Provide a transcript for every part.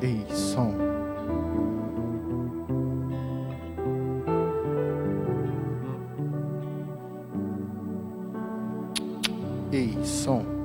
Ei, som. Ei, som.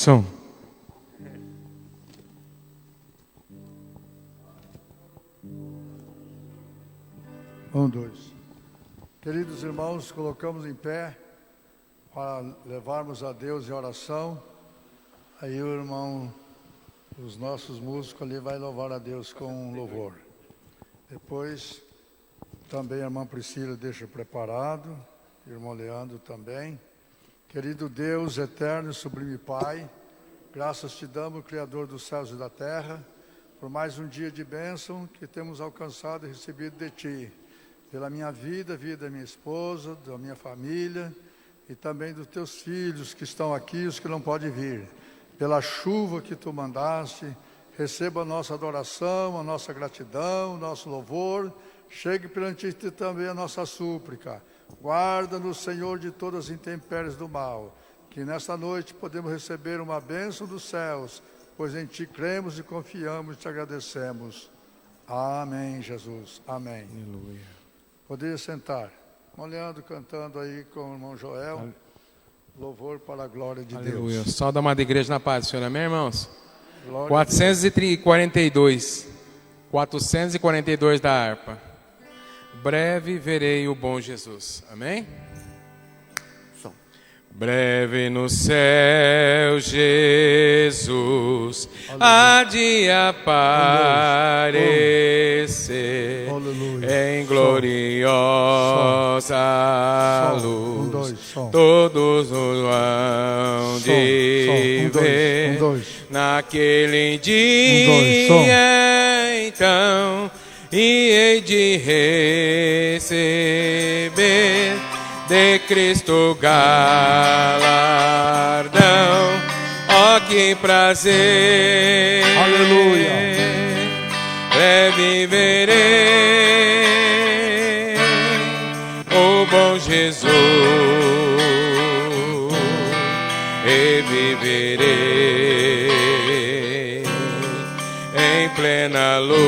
Som. Dois. Queridos irmãos, colocamos em pé para levarmos a Deus em oração. Aí o irmão, os nossos músicos ali vai louvar a Deus com um louvor. Depois, também a irmã Priscila deixa preparado, o irmão Leandro também. Querido Deus, eterno e sublime Pai, graças te damos, Criador dos céus e da terra, por mais um dia de bênção que temos alcançado e recebido de Ti, pela minha vida, vida da minha esposa, da minha família e também dos Teus filhos que estão aqui e os que não podem vir. Pela chuva que Tu mandaste, receba a nossa adoração, a nossa gratidão, o nosso louvor, chegue perante Ti também a nossa súplica. Guarda-nos, Senhor, de todas as intempéries do mal, que nesta noite podemos receber uma bênção dos céus, pois em Ti cremos e confiamos e Te agradecemos. Amém, Jesus. Amém. Aleluia. Poderia sentar. Irmão Leandro cantando aí com o irmão Joel. Louvor para a glória de Aleluia. Deus. Só da amada igreja na paz do Senhor, amém, irmãos? Glória 442. 442 da harpa. Breve verei o bom Jesus. Amém? Som. Breve no céu, Jesus há de aparecer em gloriosa luz. Todos o hão de ver naquele dia, então, e hei de receber de Cristo galardão. Ó, que prazer! Aleluia! Reviverei o bom Jesus, reviverei em plena luz,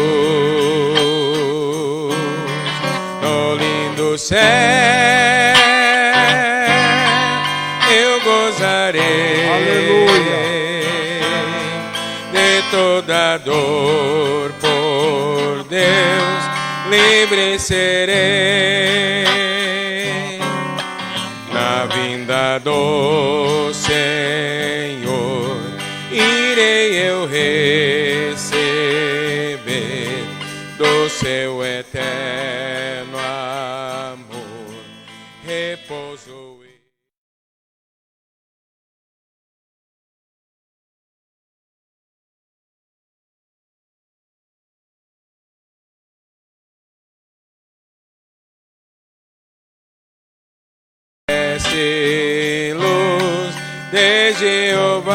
no lindo céu eu gozarei. Aleluia. De toda dor por Deus livre serei, na vinda do Senhor irei eu receber do seu eterno amor repouso. Luz de Jeová,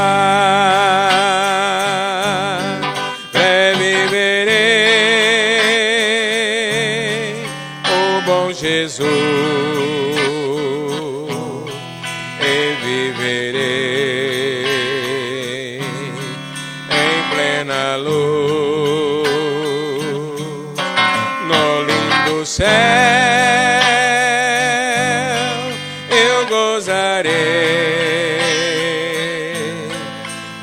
reviverei o bom Jesus, reviverei em plena luz, no lindo céu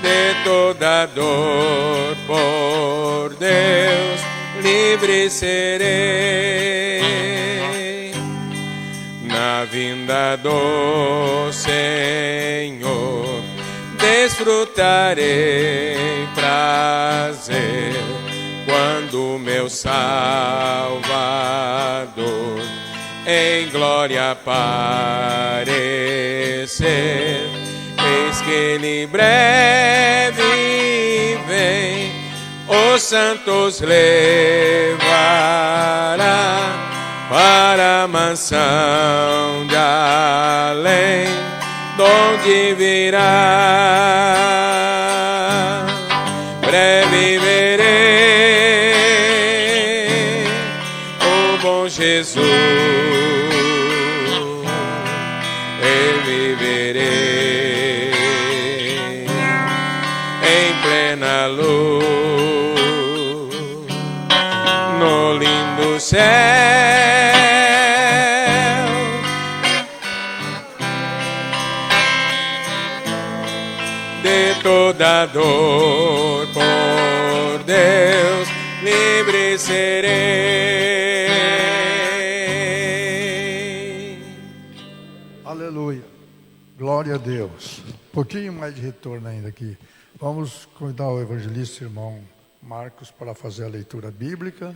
de toda dor por Deus livre serei, na vinda do Senhor desfrutarei pra o meu Salvador em glória aparecer. Eis que ele breve vem, os santos levará para a mansão de além, donde virá. Breve verei o bom Jesus, eu verei em plena luz, no lindo céu. De toda dor, por Deus livre serei. Aleluia. Glória a Deus. Um pouquinho mais de retorno ainda aqui. Vamos convidar o evangelista irmão Marcos para fazer a leitura bíblica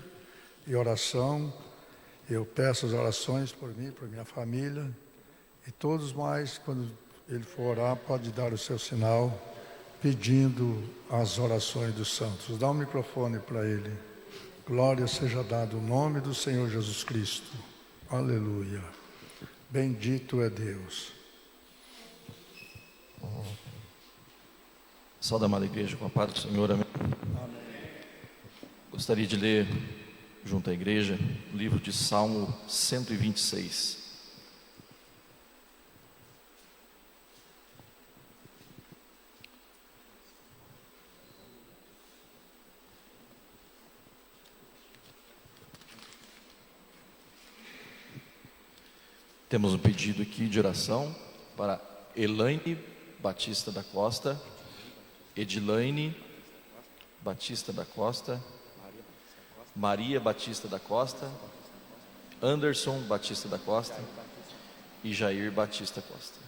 e oração. Eu peço as orações por mim, por minha família. E todos mais, quando ele for orar, pode dar o seu sinal, pedindo as orações dos santos. Dá o microfone para ele. Glória seja dada o nome do Senhor Jesus Cristo. Aleluia. Bendito é Deus. Saúde, amada igreja, com a paz do Senhor, amém. Gostaria de ler, junto à igreja, o livro de Salmo 126. Temos um pedido aqui de oração para Elaine Batista da Costa, Edilaine Batista da Costa, Maria Batista da Costa, Anderson Batista da Costa e Jair Batista Costa.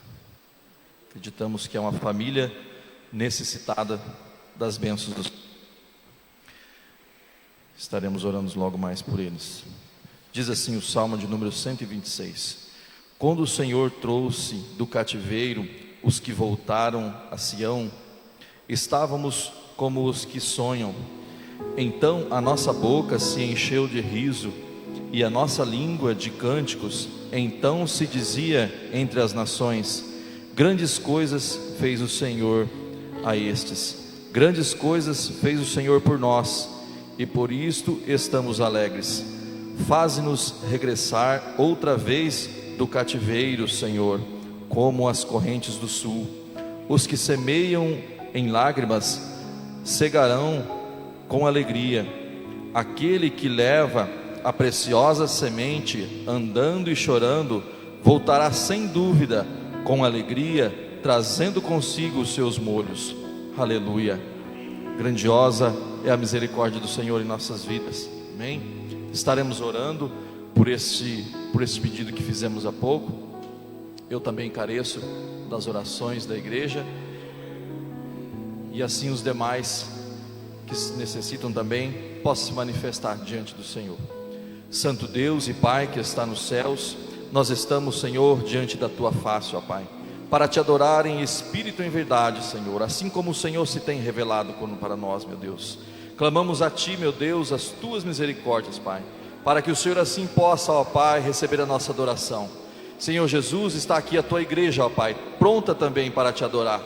Acreditamos que é uma família necessitada das bênçãos do Senhor. Estaremos orando logo mais por eles. Diz assim o Salmo de número 126. Quando o Senhor trouxe do cativeiro os que voltaram a Sião, estávamos como os que sonham. Então a nossa boca se encheu de riso e a nossa língua de cânticos. Então se dizia entre as nações: grandes coisas fez o Senhor a estes. Grandes coisas fez o Senhor por nós, e por isto estamos alegres. Faze-nos regressar outra vez do cativeiro, Senhor, como as correntes do sul. Os que semeiam em lágrimas cegarão com alegria. Aquele que leva a preciosa semente andando e chorando voltará sem dúvida com alegria, trazendo consigo os seus molhos. Aleluia. Grandiosa é a misericórdia do Senhor em nossas vidas. Amém. Estaremos orando por esse pedido que fizemos há pouco. Eu também careço das orações da igreja, e assim os demais que necessitam também possam se manifestar diante do Senhor. Santo Deus e Pai que está nos céus, nós estamos, Senhor, diante da Tua face, ó Pai, para Te adorar em espírito e em verdade, Senhor, assim como o Senhor se tem revelado para nós, meu Deus. Clamamos a Ti, meu Deus, as Tuas misericórdias, Pai, para que o Senhor assim possa, ó Pai, receber a nossa adoração. Senhor Jesus, está aqui a Tua igreja, ó Pai, pronta também para Te adorar.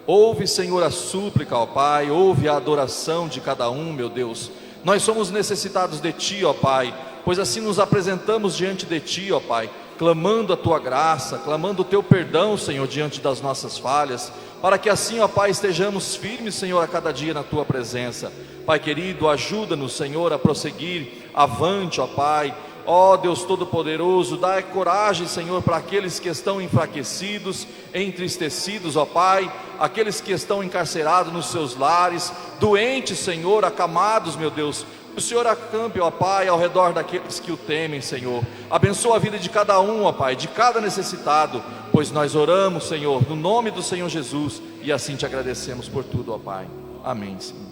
Ouve, Senhor, a súplica, ó Pai, ouve a adoração de cada um, meu Deus. Nós somos necessitados de Ti, ó Pai, pois assim nos apresentamos diante de Ti, ó Pai, clamando a Tua graça, clamando o Teu perdão, Senhor, diante das nossas falhas, para que assim, ó Pai, estejamos firmes, Senhor, a cada dia na Tua presença. Pai querido, ajuda-nos, Senhor, a prosseguir avante, ó Pai. Ó Deus Todo-Poderoso, dá coragem, Senhor, para aqueles que estão enfraquecidos, entristecidos, ó Pai, aqueles que estão encarcerados nos seus lares, doentes, Senhor, acamados, meu Deus. O Senhor acampe, ó Pai, ao redor daqueles que o temem, Senhor. Abençoa a vida de cada um, ó Pai, de cada necessitado, pois nós oramos, Senhor, no nome do Senhor Jesus, e assim Te agradecemos por tudo, ó Pai. Amém, Senhor.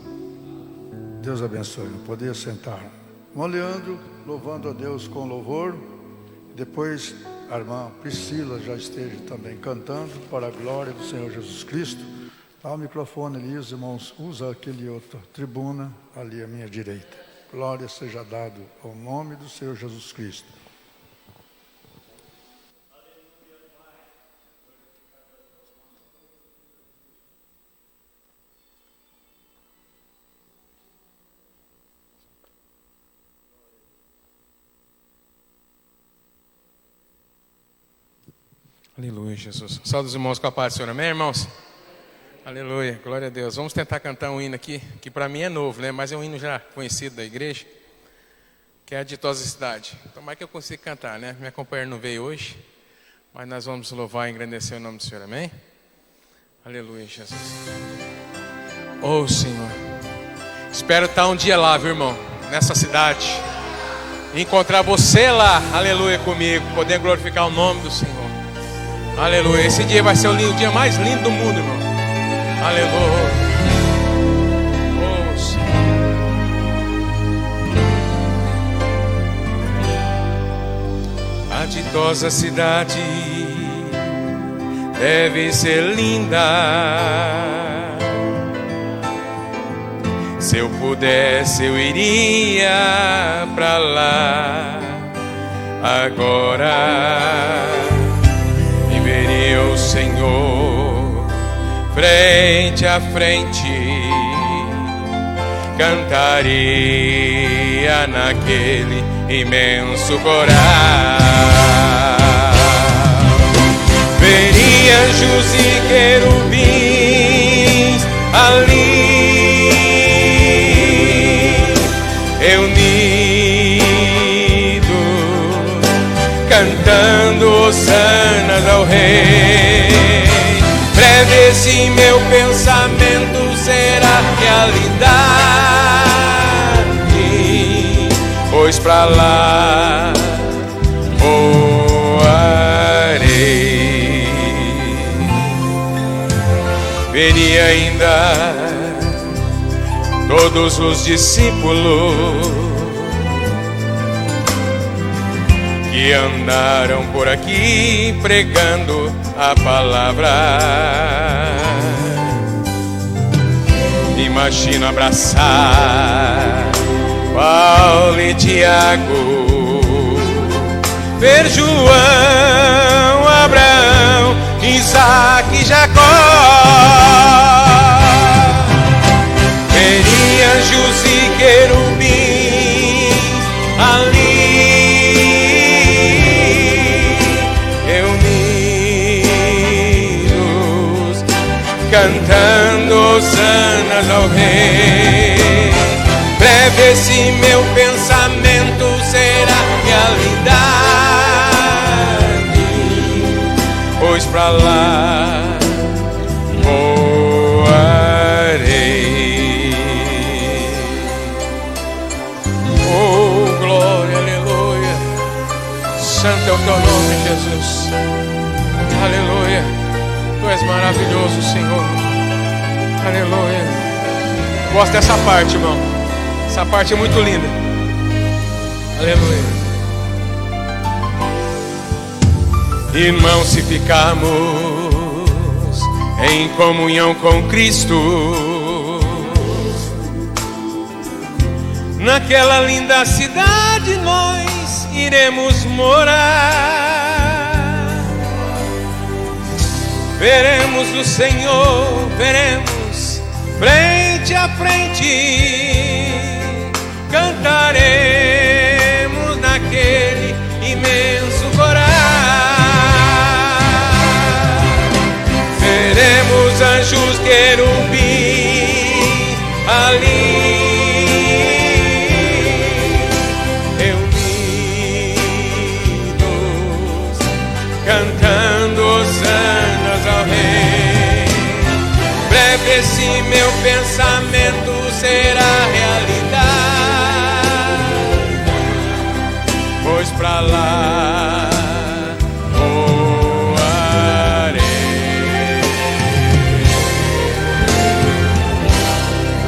Deus abençoe. Poder sentar. irmão Leandro louvando a Deus com louvor. Depois a irmã Priscila já esteja também cantando para a glória do Senhor Jesus Cristo. Tá o microfone ali, os irmãos usam aquele outro tribuna ali à minha direita. Glória seja dado ao nome do Senhor Jesus Cristo. Aleluia, Jesus. Saúde os irmãos com a paz do Senhor. Amém, irmãos? Aleluia, glória a Deus. Vamos tentar cantar um hino aqui, que para mim é novo, né? Mas é um hino já conhecido da igreja, que é a Ditosa Cidade. Tomara que eu consiga cantar, né? Minha companheira não veio hoje, mas nós vamos louvar e engrandecer o nome do Senhor. Amém? Aleluia, Jesus. Oh, Senhor. Espero estar um dia lá, viu, irmão? Nessa cidade. E encontrar você lá, aleluia, comigo. Poder glorificar o nome do Senhor. Aleluia, esse dia vai ser o dia mais lindo do mundo, irmão. Aleluia. Oh, Senhor. A ditosa cidade deve ser linda. Se eu pudesse, eu iria pra lá agora. Veria o Senhor frente a frente, cantaria naquele imenso coral, veria anjos e querubins ali reunidos, cantando hosanas ao Rei. Breve esse meu pensamento será realidade, pois pra lá voarei. Veria ainda todos os discípulos que andaram por aqui pregando a palavra. Imagino abraçar Paulo e Tiago, ver João, Abraão, Isaac e Jacó. Veria anjos e querubins ali cantando hosanas ao Rei. Breve esse meu pensamento será realidade, pois pra lá voarei. Oh, glória, aleluia. Santo é o teu nome, Jesus. Aleluia. Tu és maravilhoso, Senhor. Aleluia. Gosto dessa parte, irmão. Essa parte é muito linda. Aleluia. Irmão, se ficarmos em comunhão com Cristo, naquela linda cidade nós iremos morar. Veremos o Senhor, veremos frente a frente, cantaremos naquele imenso coral. Veremos anjos querubins ali reunidos, cantando hosanas ao Rei. Breve esse meu pensamento será realidade, pois pra lá voarei.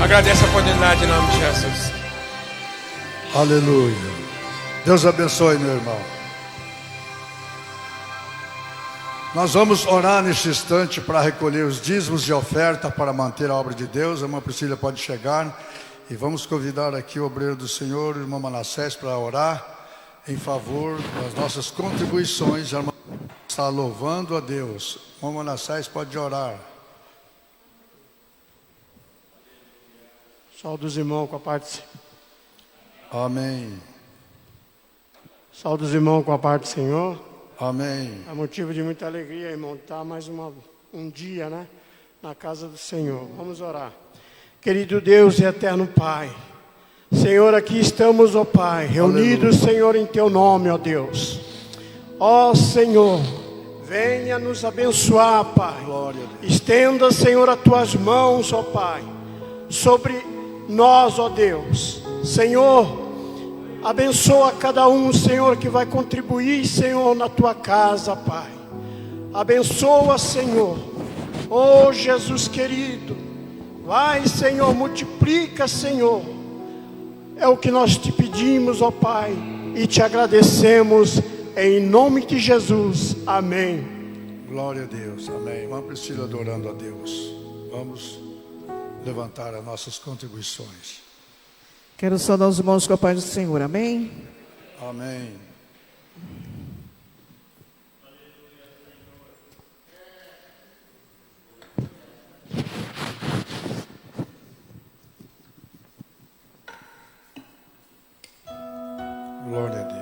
Agradeço a oportunidade em nome de Jesus. Aleluia. Deus abençoe, meu irmão. Nós vamos orar neste instante para recolher os dízimos e oferta para manter a obra de Deus. A irmã Priscila pode chegar e vamos convidar aqui o obreiro do Senhor, o irmão Manassés, para orar em favor das nossas contribuições. A irmã está louvando a Deus. O irmão Manassés pode orar. Saúde os irmãos com a parte. Amém. Saúde os irmãos com a parte do Senhor. Amém. É motivo de muita alegria, irmão, estar mais um dia, né, na casa do Senhor. Vamos orar. Querido Deus e eterno Pai, Senhor, aqui estamos, ó Pai, reunidos, aleluia, Senhor, em Teu nome, ó Deus. Ó Senhor, venha nos abençoar, Pai. Glória a Deus. Estenda, Senhor, as Tuas mãos, ó Pai, sobre nós, ó Deus. Senhor, abençoa cada um, Senhor, que vai contribuir, Senhor, na Tua casa, Pai. Abençoa, Senhor. Oh, Jesus querido, vai, Senhor, multiplica, Senhor. É o que nós te pedimos, ó Pai, e te agradecemos em nome de Jesus. Amém. Glória a Deus. Amém. Irmã Priscila adorando a Deus. Vamos levantar as nossas contribuições. Quero saudar os irmãos com a paz do Senhor, amém? Amém. Glória a Deus.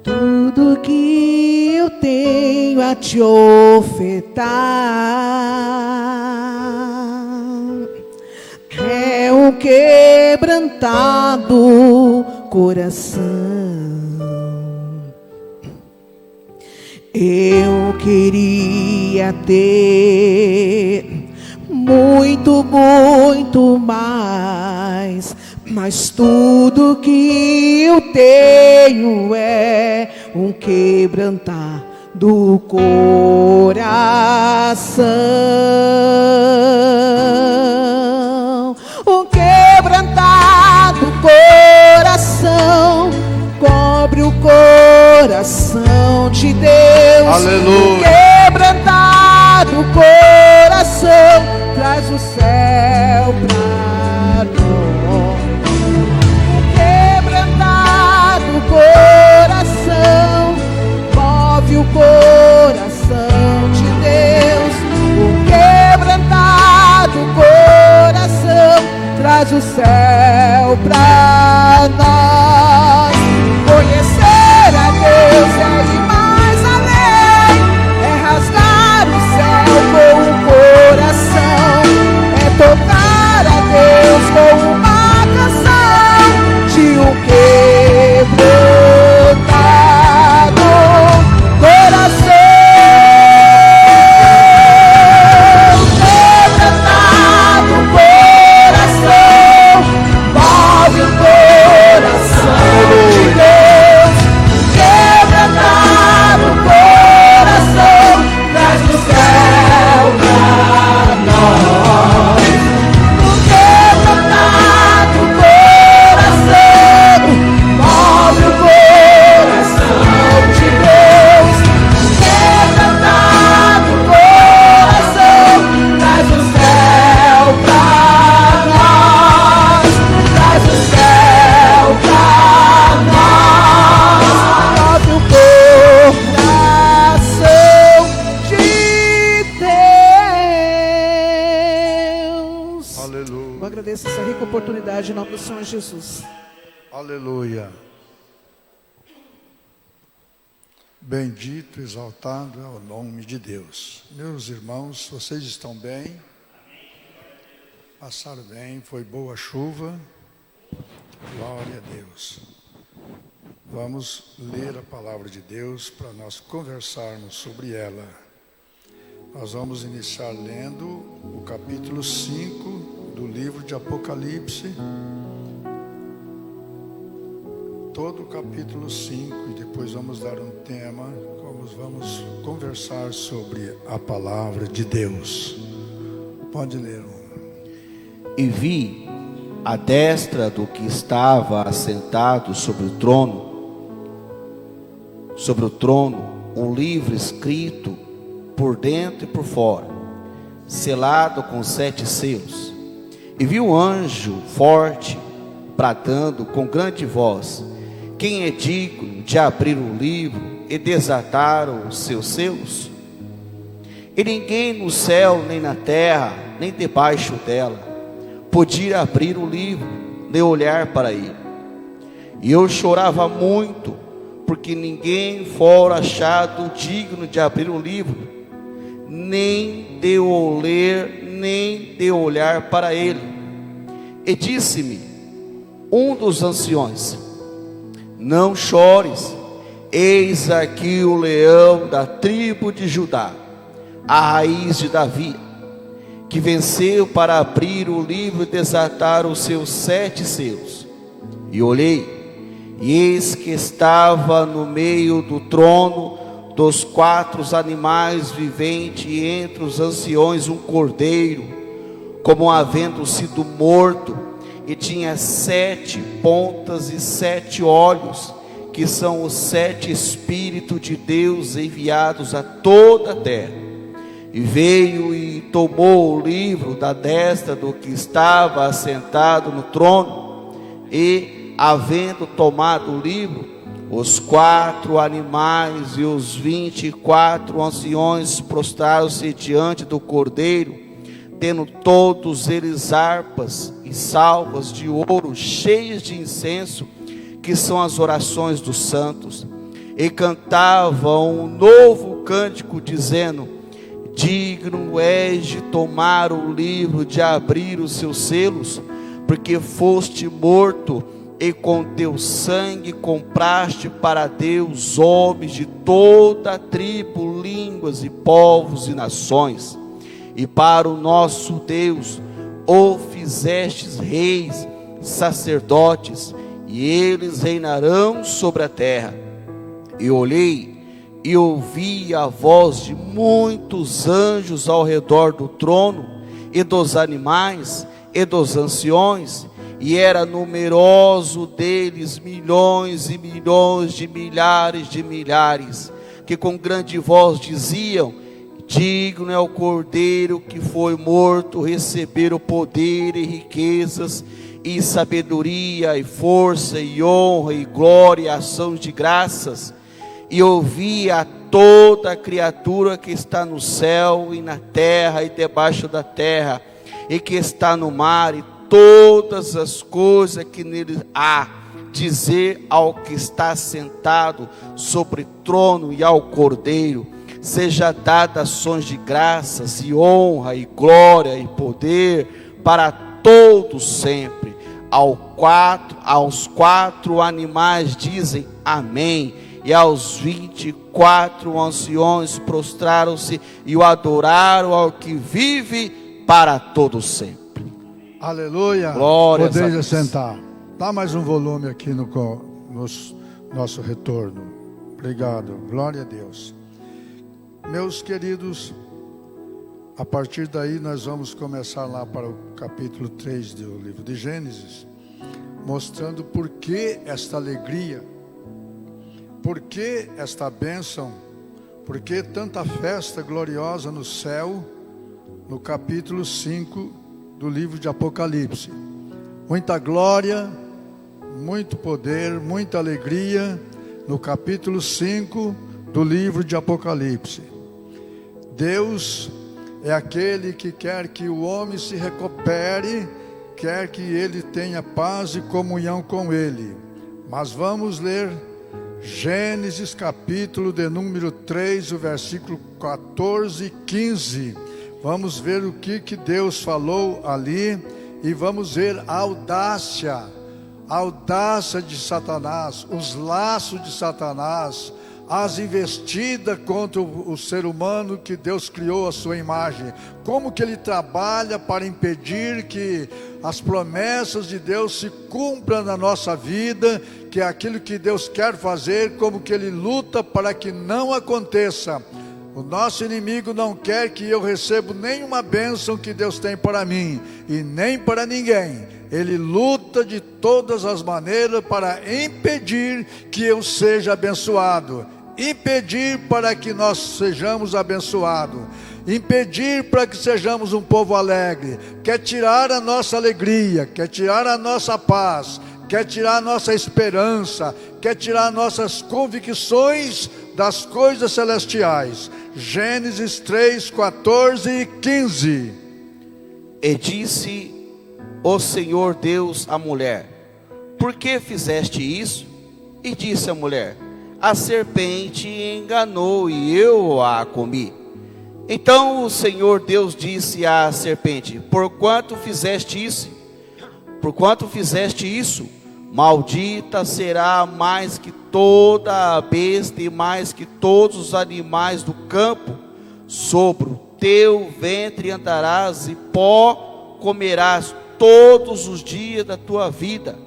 Tudo que eu tenho a te ofertar é um quebrantado coração. Eu queria ter muito, muito mais, mas tudo que eu tenho é um quebrantar do coração. Um quebrantar do coração cobre o coração de Deus. Aleluia. Um quebrantar do coração traz o céu pra nós. Um quebrantar do coração move o coração de Deus. Um quebrantar do coração traz o céu pra nós. Conhecer a Deus é ir mais além, é rasgar o céu com o coração, é tocar a Deus com uma canção de um quebrantado coração. Quebrantado coração move o coração de Deus. Quebrantado coração traz do céu pra nós. Um quebrantado coração move o coração de Deus. Quebrantado coração traz o céu pra nós. Traz o céu pra nós. Move o coração de Deus. Aleluia. Eu agradeço essa rica oportunidade em nome do Senhor Jesus. Aleluia. Bendito, exaltado é o nome de Deus. Meus irmãos, vocês estão bem? Passaram bem? Foi boa chuva? Glória a Deus. Vamos ler a palavra de Deus para nós conversarmos sobre ela. Nós vamos iniciar lendo o capítulo 5 do livro de Apocalipse. todo o capítulo 5 e depois vamos dar um tema, vamos conversar sobre a palavra de Deus. Pode ler. E vi à destra do que estava assentado sobre o trono, um livro escrito por dentro e por fora, selado com 7 selos. E vi um anjo forte, bradando com grande voz: quem é digno de abrir o livro e desatar os seus selos? E ninguém no céu, nem na terra, nem debaixo dela, podia abrir o livro, nem olhar para ele. E eu chorava muito, porque ninguém fora achado digno de abrir o livro, nem de o ler, nem de olhar para ele. E disse-me um dos anciões: não chores, eis aqui o leão da tribo de Judá, a raiz de Davi, que venceu para abrir o livro e desatar os seus 7 selos. E olhei, e eis que estava no meio do trono dos 4 animais viventes, e entre os anciões um cordeiro, como havendo sido morto, e tinha 7 pontas e 7 olhos, que são os 7 Espíritos de Deus enviados a toda a terra. E veio e tomou o livro da destra do que estava assentado no trono, e, havendo tomado o livro, os 4 animais e os 24 anciões prostraram-se diante do cordeiro, tendo todos eles harpas e salvas de ouro cheias de incenso, que são as orações dos santos, e cantavam um novo cântico, dizendo: digno és de tomar o livro, de abrir os seus selos, porque foste morto, e com teu sangue compraste para Deus homens de toda a tribo, línguas e povos e nações, e para o nosso Deus o fizestes reis, sacerdotes, e eles reinarão sobre a terra. E olhei e ouvi a voz de muitos anjos ao redor do trono, e dos animais, e dos anciões, e era numeroso deles milhões e milhões de milhares, que com grande voz diziam: digno é o cordeiro que foi morto receber o poder e riquezas, e sabedoria, e força, e honra, e glória, e ação de graças. E ouvi a toda a criatura que está no céu e na terra e debaixo da terra, e que está no mar, e todas as coisas que nele há, dizer ao que está sentado sobre o trono e ao cordeiro: seja dada ações de graças, e honra, e glória, e poder para todos sempre. Aos 4 animais dizem amém, e aos 24 anciões prostraram-se e o adoraram ao que vive para todo sempre. Aleluia. Glória a Podeis Deus. assentar. Dá mais um volume aqui no nosso retorno. Obrigado. Glória a Deus. Meus queridos, a partir daí nós vamos começar lá para o capítulo 3 do livro de Gênesis, mostrando por que esta alegria, por que esta bênção, por que tanta festa gloriosa no céu, no capítulo 5 do livro de Apocalipse. Muita glória, muito poder, muita alegria no capítulo 5 do livro de Apocalipse. Deus é aquele que quer que o homem se recupere, quer que ele tenha paz e comunhão com ele. Mas vamos ler Gênesis capítulo de número 3, o versículo 14 e 15. Vamos ver o que Deus falou ali, e vamos ver a audácia de Satanás, os laços de Satanás, as investidas contra o ser humano que Deus criou à sua imagem. Como que ele trabalha para impedir que as promessas de Deus se cumpram na nossa vida, que é aquilo que Deus quer fazer, como que ele luta para que não aconteça. O nosso inimigo não quer que eu receba nenhuma bênção que Deus tem para mim, e nem para ninguém. Ele luta de todas as maneiras para impedir que eu seja abençoado, impedir para que nós sejamos abençoados, impedir para que sejamos um povo alegre. Quer tirar a nossa alegria, quer tirar a nossa paz, quer tirar a nossa esperança, quer tirar nossas convicções das coisas celestiais. Gênesis 3, 14 e 15. E disse o Senhor Deus à mulher: por que fizeste isso? E disse a mulher: a serpente enganou e eu a comi. Então o Senhor Deus disse à serpente: porquanto fizeste isso, maldita será mais que toda a besta e mais que todos os animais do campo. Sobre o teu ventre andarás e pó comerás todos os dias da tua vida.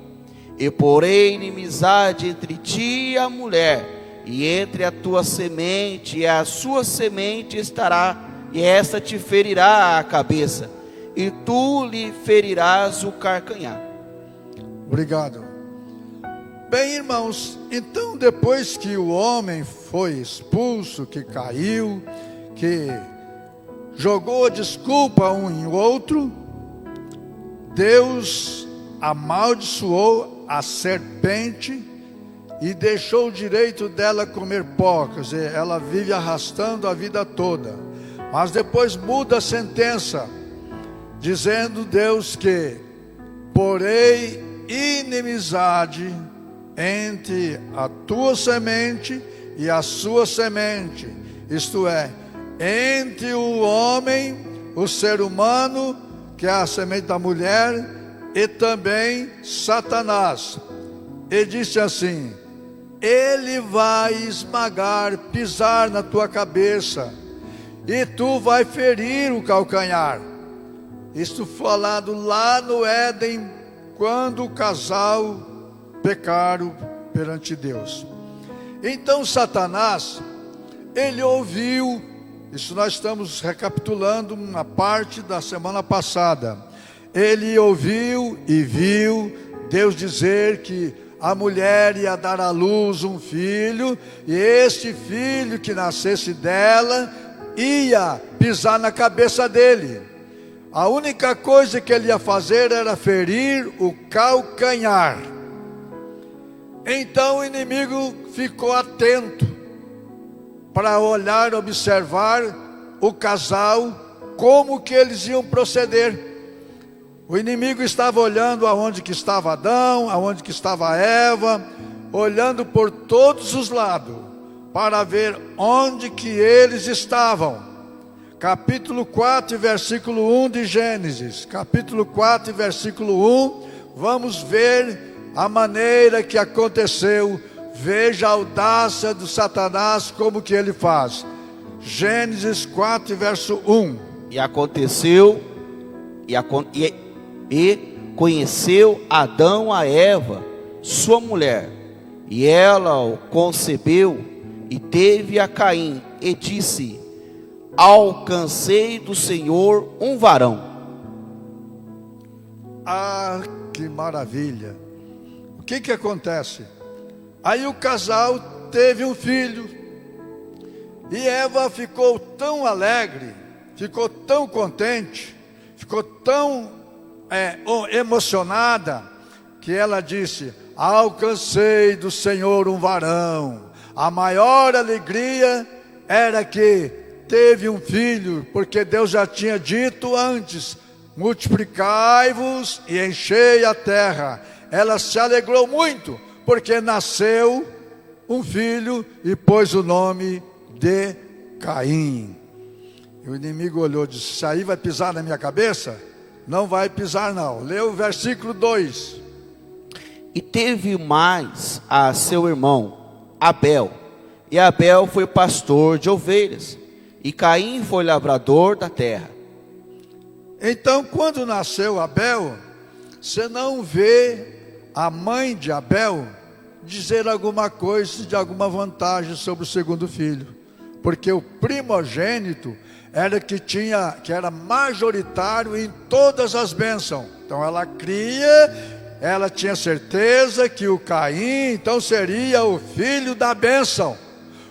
E porém inimizade entre ti e a mulher, e entre a tua semente e a sua semente estará, e esta te ferirá a cabeça, e tu lhe ferirás o calcanhar. Obrigado. Bem, irmãos, então depois que o homem foi expulso, que caiu, que jogou desculpa um em outro, Deus amaldiçoou a serpente e deixou o direito dela comer pó. Quer dizer, ela vive arrastando a vida toda. Mas depois muda a sentença, dizendo Deus que porém inimizade entre a tua semente e a sua semente, isto é, entre o homem, o ser humano, que é a semente da mulher, e também Satanás. E disse assim: ele vai esmagar, pisar na tua cabeça, e tu vai ferir o calcanhar. Isto falado lá no Éden, quando o casal pecaram perante Deus. Então Satanás, ele ouviu, isso nós estamos recapitulando uma parte da semana passada. Ele ouviu e viu Deus dizer que a mulher ia dar à luz um filho, e este filho que nascesse dela ia pisar na cabeça dele. A única coisa que ele ia fazer era ferir o calcanhar. Então o inimigo ficou atento para olhar, observar o casal, como que eles iam proceder. O inimigo estava olhando aonde que estava Adão, aonde que estava Eva, olhando por todos os lados, para ver onde que eles estavam. Capítulo 4, versículo 1 de Gênesis, capítulo 4, versículo 1, vamos ver a maneira que aconteceu. Veja a audácia do Satanás, como que ele faz. Gênesis 4, verso 1. E aconteceu, e conheceu Adão a Eva, sua mulher, e ela o concebeu, e teve a Caim, e disse: alcancei do Senhor um varão. Ah, que maravilha! O que acontece? Aí o casal teve um filho, e Eva ficou tão alegre, ficou tão contente, ficou tão emocionada, que ela disse: alcancei do Senhor um varão. A maior alegria era que teve um filho, porque Deus já tinha dito antes: multiplicai-vos e enchei a terra. Ela se alegrou muito, porque nasceu um filho e pôs o nome de Caim. E o inimigo olhou e disse: isso aí vai pisar na minha cabeça? Não vai pisar não. Lê o versículo 2. E teve mais a seu irmão Abel, e Abel foi pastor de ovelhas, e Caim foi lavrador da terra. Então, quando nasceu Abel, você não vê a mãe de Abel dizer alguma coisa de alguma vantagem sobre o segundo filho, porque o primogênito era que era majoritário em todas as bênçãos. Então ela tinha certeza que o Caim então seria o filho da bênção,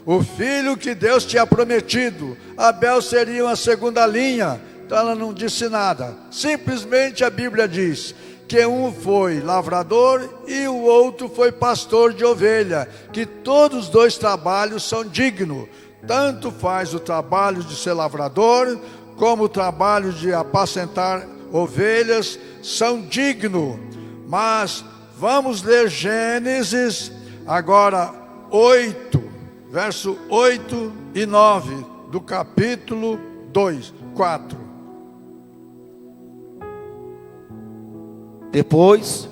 o filho que Deus tinha prometido. Abel seria uma segunda linha. Então ela não disse nada, simplesmente a Bíblia diz que um foi lavrador e o outro foi pastor de ovelha, que todos os dois trabalhos são dignos. Tanto faz o trabalho de ser lavrador, como o trabalho de apacentar ovelhas, são dignos. Mas vamos ler Gênesis, agora 8, verso 8 e 9, do capítulo 4. Depois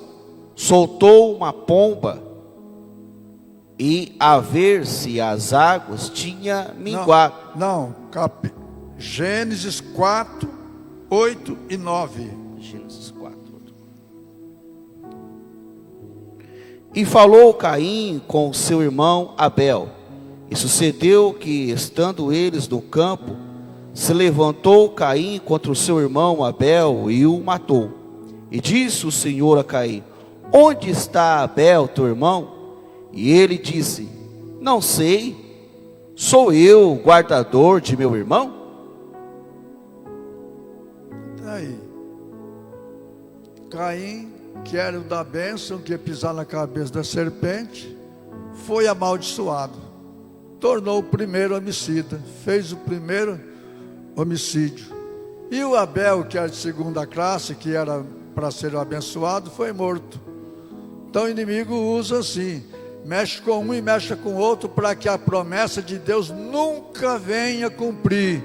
soltou uma pomba, e a ver se as águas tinha minguado. Gênesis 4, 8 e 9. Gênesis 4. E falou Caim com seu irmão Abel. E sucedeu que, estando eles no campo, se levantou Caim contra o seu irmão Abel e o matou. E disse o Senhor a Caim: onde está Abel, teu irmão? E ele disse: não sei, sou eu o guardador de meu irmão? Aí, Caim, que era o da bênção, que ia pisar na cabeça da serpente, foi amaldiçoado, tornou o primeiro homicida, fez o primeiro homicídio. E o Abel, que era de segunda classe, que era para ser abençoado, foi morto. Então o inimigo usa assim, mexe com um e mexe com o outro, para que a promessa de Deus nunca venha cumprir.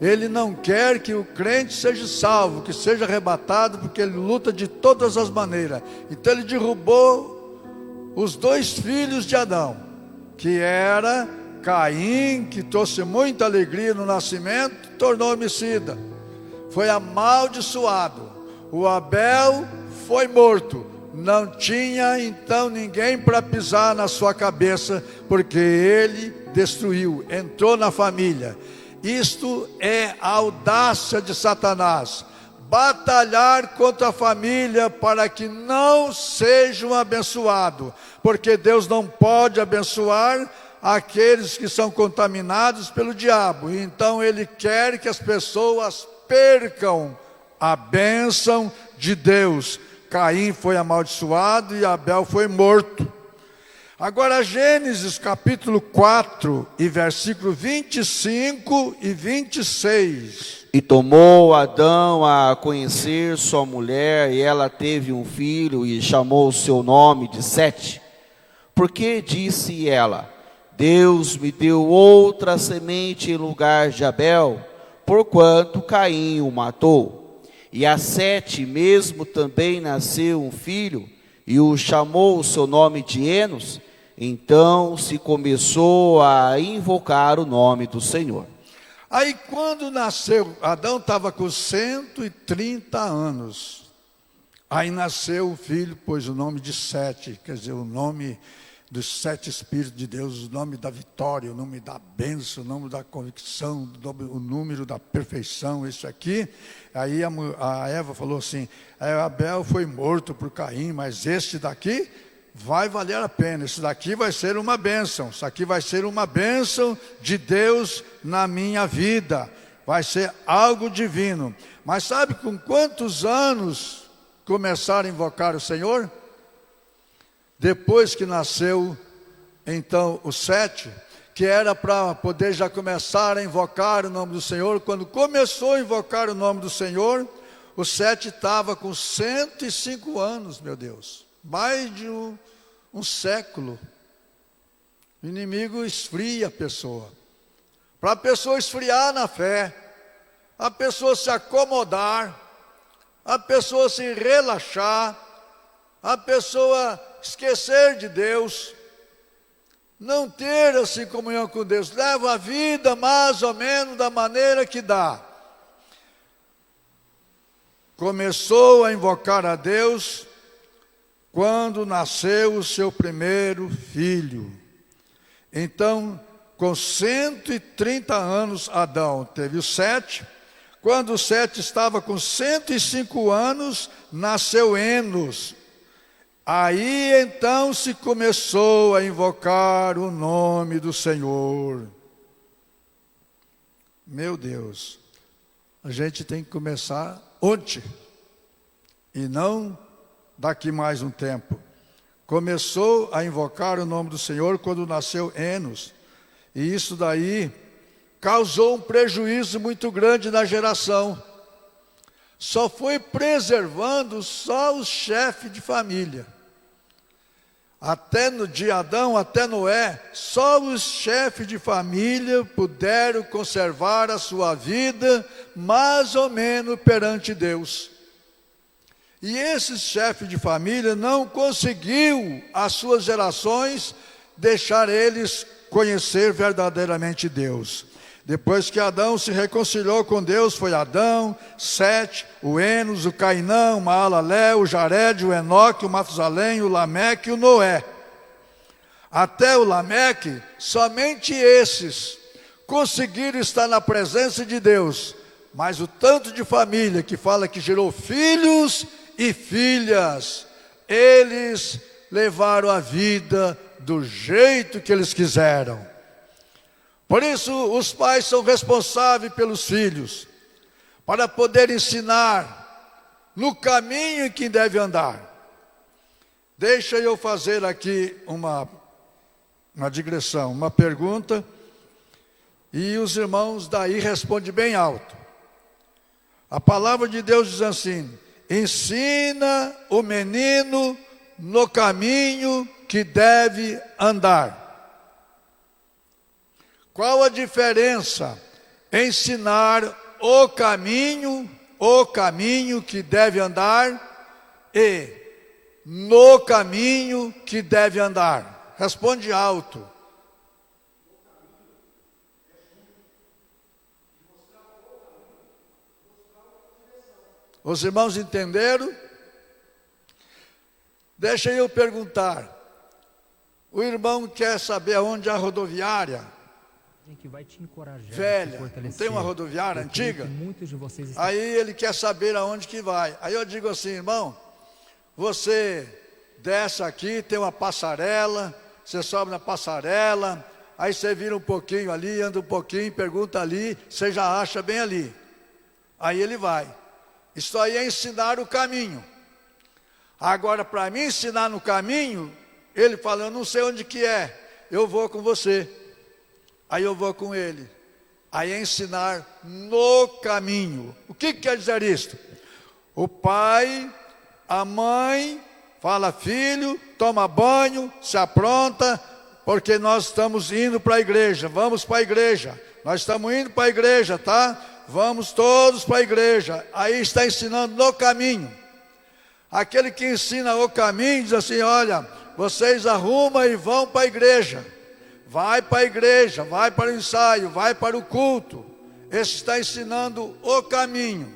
Ele não quer que o crente seja salvo, que seja arrebatado, porque ele luta de todas as maneiras. Então ele derrubou os dois filhos de Adão, que era Caim, que trouxe muita alegria no nascimento, tornou homicida, foi amaldiçoado. O Abel foi morto, não tinha então ninguém para pisar na sua cabeça, porque ele destruiu, entrou na família. Isto é a audácia de Satanás, batalhar contra a família para que não sejam abençoados, porque Deus não pode abençoar aqueles que são contaminados pelo diabo. Então ele quer que as pessoas percam a bênção de Deus. Caim foi amaldiçoado e Abel foi morto. Agora Gênesis capítulo 4 e versículo 25 e 26. E tomou Adão a conhecer sua mulher, e ela teve um filho, e chamou o seu nome de Sete. Porque disse ela: Deus me deu outra semente em lugar de Abel, porquanto Caim o matou. E a Sete mesmo também nasceu um filho, e o chamou o seu nome de Enos. Então se começou a invocar o nome do Senhor. Aí quando nasceu, Adão estava com 130 anos. Aí nasceu o filho, pôs o nome de Sete, quer dizer, o nome dos 7 Espíritos de Deus, o nome da vitória, o nome da bênção, o nome da convicção, o número da perfeição, isso aqui. Aí a Eva falou assim: Abel foi morto por Caim, mas este daqui vai valer a pena, isso daqui vai ser uma bênção, isso aqui vai ser uma bênção de Deus na minha vida, vai ser algo divino. Mas sabe com quantos anos começaram a invocar o Senhor? Depois que nasceu então o Sete, que era para poder já começar a invocar o nome do Senhor. Quando começou a invocar o nome do Senhor, o Sete estava com 105 anos, meu Deus, mais de um século. O inimigo esfria a pessoa. Para a pessoa esfriar na fé, a pessoa se acomodar, a pessoa se relaxar, a pessoa esquecer de Deus. não ter assim comunhão com Deus, leva a vida mais ou menos da maneira que dá. Começou a invocar a Deus quando nasceu o seu primeiro filho. Então, com 130 anos, Adão teve os 7. Quando o 7 estava com 105 anos, nasceu Enos. Aí então se começou a invocar o nome do Senhor. Meu Deus, a gente tem que começar ontem, e não daqui mais um tempo. Começou a invocar o nome do Senhor quando nasceu Enos, e isso daí causou um prejuízo muito grande na geração. Só foi preservando só os chefes de família. Até no de Adão, até Noé, só os chefes de família puderam conservar a sua vida mais ou menos perante Deus. E esse chefe de família não conseguiu, as suas gerações, deixar eles conhecer verdadeiramente Deus. Depois que Adão se reconciliou com Deus, foi Adão, Sete, o Enos, o Cainã, o Maalalé, o Jared, o Enoque, o Matusalém, o Lameque e o Noé. Até o Lameque, somente esses conseguiram estar na presença de Deus. Mas o tanto de família que fala que gerou filhos e filhas, eles levaram a vida do jeito que eles quiseram. Por isso, os pais são responsáveis pelos filhos, para poder ensinar no caminho em que deve andar. Deixa eu fazer aqui uma digressão, uma pergunta, e os irmãos daí respondem bem alto. A palavra de Deus diz assim: ensina o menino no caminho que deve andar. Qual a diferença? Ensinar o caminho que deve andar e no caminho que deve andar. Responde alto. Os irmãos entenderam? Deixa eu perguntar. O irmão quer saber aonde é a rodoviária? Que vai te encorajar, velha, não tem uma rodoviária antiga? Aí ele quer saber aonde que vai. Aí eu digo assim: irmão, você desce aqui, tem uma passarela, você sobe na passarela, aí você vira um pouquinho ali, anda um pouquinho, pergunta ali, você já acha bem ali. Aí ele vai. Isso aí é ensinar o caminho. Agora, para mim ensinar no caminho, ele fala: eu não sei onde que é, eu vou com você. Aí eu vou com ele. Aí é ensinar no caminho. O que quer dizer isto? O pai, a mãe, fala: filho, toma banho, se apronta, porque nós estamos indo para a igreja. Vamos para a igreja. Nós estamos indo para a igreja, tá? Vamos todos para a igreja. Aí está ensinando no caminho. Aquele que ensina o caminho diz assim: olha, vocês arrumam e vão para a igreja. Vai para a igreja, vai para o ensaio, vai para o culto. Esse está ensinando o caminho.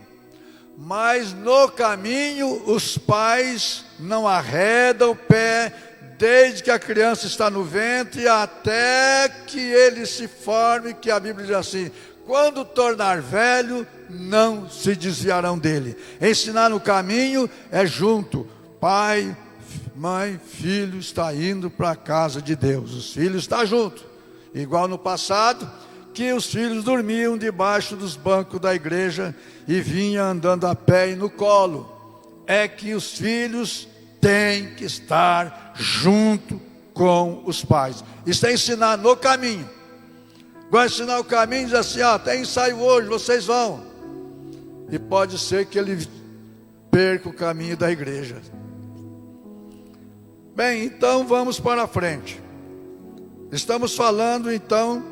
Mas no caminho os pais não arredam o pé, desde que a criança está no ventre até que ele se forme, que a Bíblia diz assim: quando tornar velho, não se desviarão dele. Ensinar no caminho é junto, pai, mãe, filho está indo para a casa de Deus. Os filhos estão juntos. Igual no passado, que os filhos dormiam debaixo dos bancos da igreja e vinham andando a pé e no colo. É que os filhos têm que estar junto com os pais. Isso é ensinar no caminho. Vai ensinar o caminho e diz assim: tem ensaio hoje, vocês vão. E pode ser que ele perca o caminho da igreja. Bem, então vamos para frente. Estamos falando então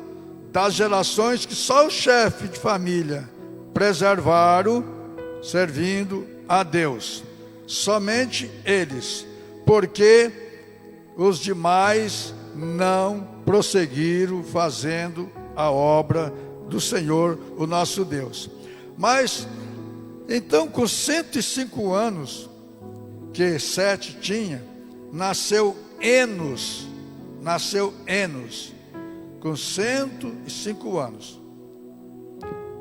das gerações que só o chefe de família preservaram, servindo a Deus. Somente eles, porque os demais não prosseguiram fazendo a obra do Senhor, o nosso Deus. Mas, então, com 105 anos que Sete tinha, nasceu Enos, com 105 anos.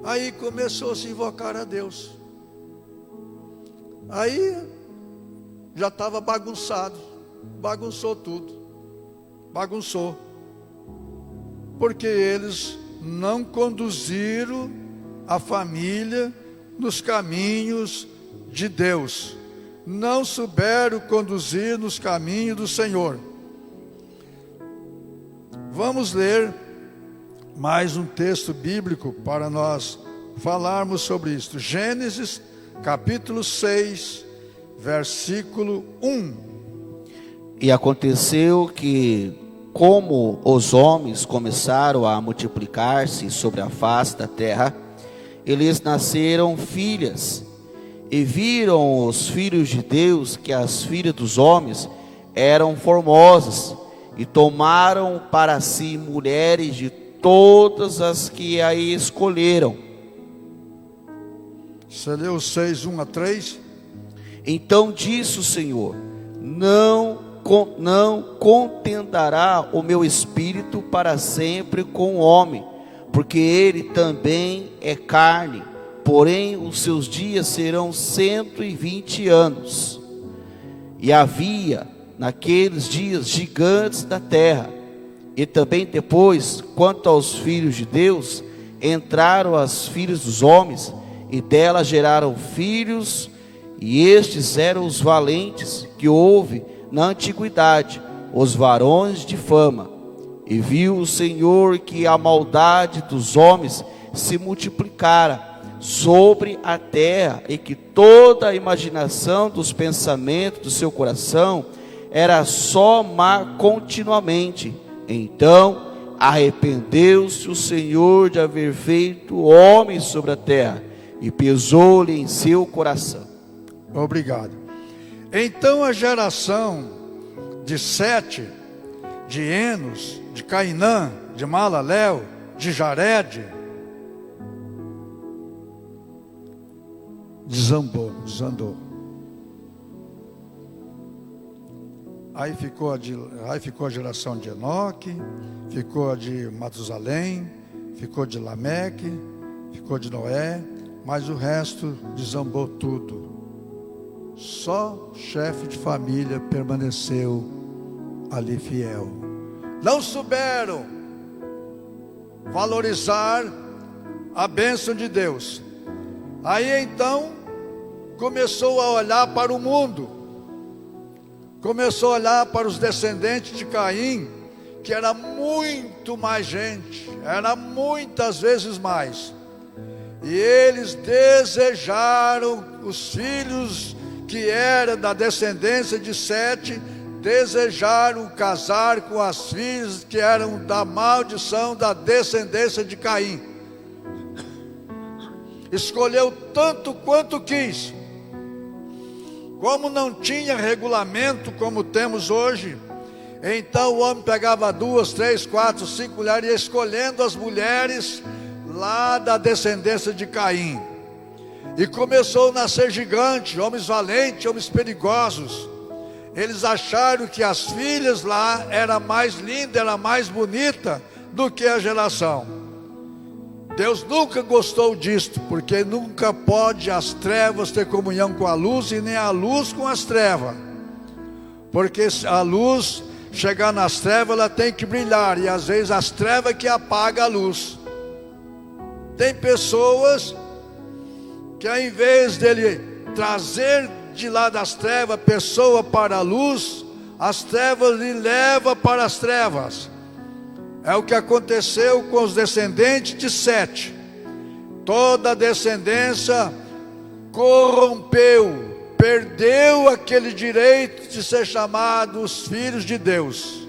Aí começou a se invocar a Deus. Aí já estava bagunçado, bagunçou tudo, porque eles não conduziram a família nos caminhos de Deus, não souberam conduzir nos caminhos do Senhor. Vamos ler mais um texto bíblico para nós falarmos sobre isso. Gênesis capítulo 6, versículo 1. E aconteceu que, como os homens começaram a multiplicar-se sobre a face da terra, eles nasceram filhas, e viram os filhos de Deus que as filhas dos homens eram formosas, e tomaram para si mulheres de todas as que aí escolheram. Você leu 6, 1 a 3? Então disse o Senhor: não contentará o meu espírito para sempre com o homem, porque ele também é carne, porém os seus dias serão 120 anos. E havia naqueles dias gigantes da terra. E também depois, quanto aos filhos de Deus, entraram as filhas dos homens, e delas geraram filhos, e estes eram os valentes que houve na antiguidade, os varões de fama. E viu o Senhor que a maldade dos homens se multiplicara sobre a terra, e que toda a imaginação dos pensamentos do seu coração era só má continuamente. Então arrependeu-se o Senhor de haver feito homens sobre a terra, e pesou-lhe em seu coração. Obrigado. Então a geração de Sete, de Enos, de Cainã, de Malaléu, de Jared, desandou. Aí ficou a geração de Enoque, ficou a de Matusalém, ficou de Lameque, ficou de Noé, mas o resto desambou tudo. Só chefe de família permaneceu ali fiel. Não souberam valorizar a bênção de Deus. Aí então começou a olhar para o mundo, começou a olhar para os descendentes de Caim, que era muito mais gente, era muitas vezes mais. E eles desejaram, os filhos que eram da descendência de Sete, desejaram casar com as filhas que eram da maldição da descendência de Caim. Escolheu tanto quanto quis. Como não tinha regulamento como temos hoje, então o homem pegava 2, 3, 4, 5 mulheres e ia escolhendo as mulheres lá da descendência de Caim. E começou a nascer gigantes, homens valentes, homens perigosos. Eles acharam que as filhas lá eram mais lindas, era mais bonita do que a geração. Deus nunca gostou disto, porque nunca pode as trevas ter comunhão com a luz, e nem a luz com as trevas. Porque a luz chegar nas trevas, ela tem que brilhar, e às vezes as trevas que apagam a luz. Tem pessoas que ao invés dele trazer de lá das trevas a pessoa para a luz, as trevas lhe levam para as trevas. É o que aconteceu com os descendentes de Sete. Toda a descendência corrompeu, perdeu aquele direito de ser chamados filhos de Deus.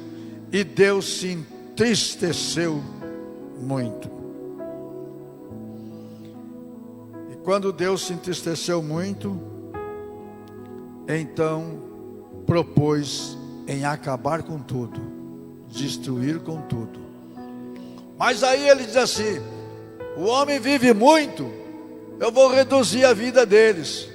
E Deus se entristeceu muito. E quando Deus se entristeceu muito, então propôs em acabar com tudo. destruir com tudo. Mas aí ele diz assim: o homem vive muito, eu vou reduzir a vida deles.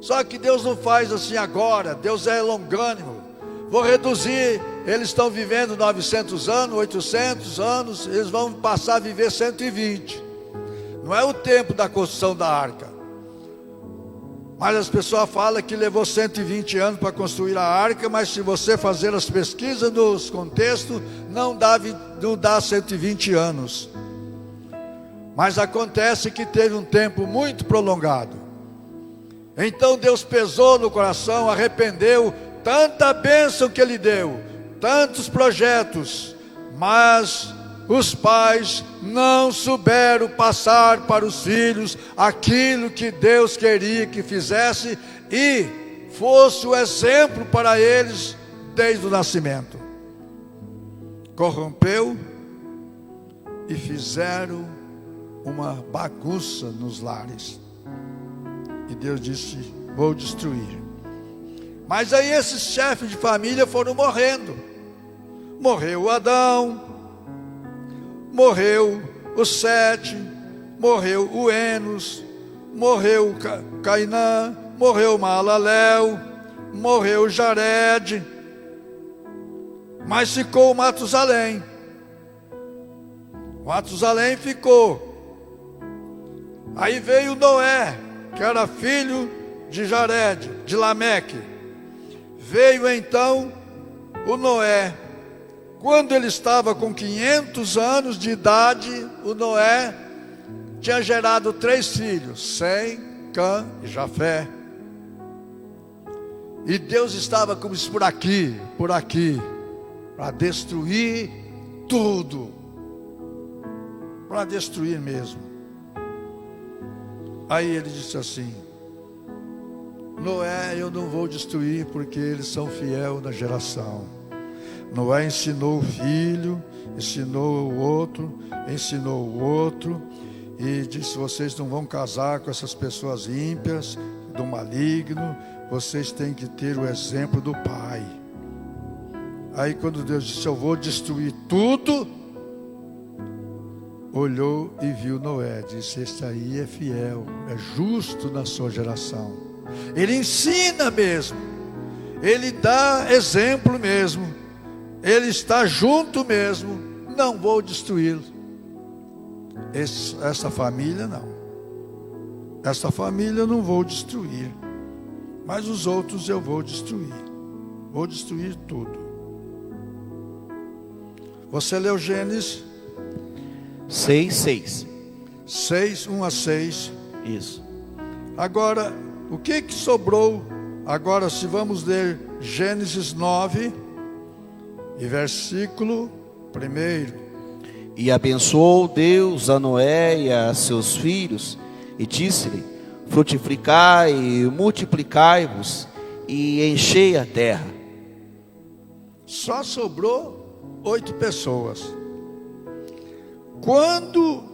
Só que Deus não faz assim agora, Deus é longânimo. Vou reduzir, eles estão vivendo 900 anos, 800 anos, eles vão passar a viver 120. Não é o tempo da construção da arca. Mas as pessoas falam que levou 120 anos para construir a arca, mas se você fazer as pesquisas nos contextos, não dá 120 anos. Mas acontece que teve um tempo muito prolongado. Então Deus pesou no coração, arrependeu, tanta bênção que Ele deu, tantos projetos, mas os pais não souberam passar para os filhos aquilo que Deus queria que fizesse e fosse o exemplo para eles desde o nascimento. Corrompeu e fizeram uma bagunça nos lares. E Deus disse: vou destruir. Mas aí esses chefes de família foram morrendo. Morreu Adão, morreu o Sete, morreu o Enos, morreu Cainã, morreu Maalalel, morreu Jared, mas ficou o Matusalém. Matusalém ficou. Aí veio Noé, que era filho de Jared, de Lameque. Veio então o Noé. Quando ele estava com 500 anos de idade, o Noé tinha gerado 3 filhos, Sem, Cã e Jafé. E Deus estava como isso por aqui, para destruir tudo. Para destruir mesmo. Aí ele disse assim: Noé eu não vou destruir porque eles são fiel na geração. Noé ensinou o filho, ensinou o outro e disse: vocês não vão casar com essas pessoas ímpias, do maligno, vocês têm que ter o exemplo do pai. Aí quando Deus disse: eu vou destruir tudo, olhou e viu Noé, disse: este aí é fiel, é justo na sua geração. Ele ensina mesmo, ele dá exemplo mesmo, ele está junto mesmo. Não vou destruí-lo. Essa família não. Essa família eu não vou destruir, mas os outros eu vou destruir. Vou destruir tudo. Você leu Gênesis 6:6. 6, 1 a 6. Isso. Agora, o que sobrou? Agora, se vamos ler Gênesis 9, e versículo 1. E abençoou Deus a Noé e a seus filhos, e disse-lhe: frutificai e multiplicai-vos, e enchei a terra. Só sobrou 8 pessoas. Quando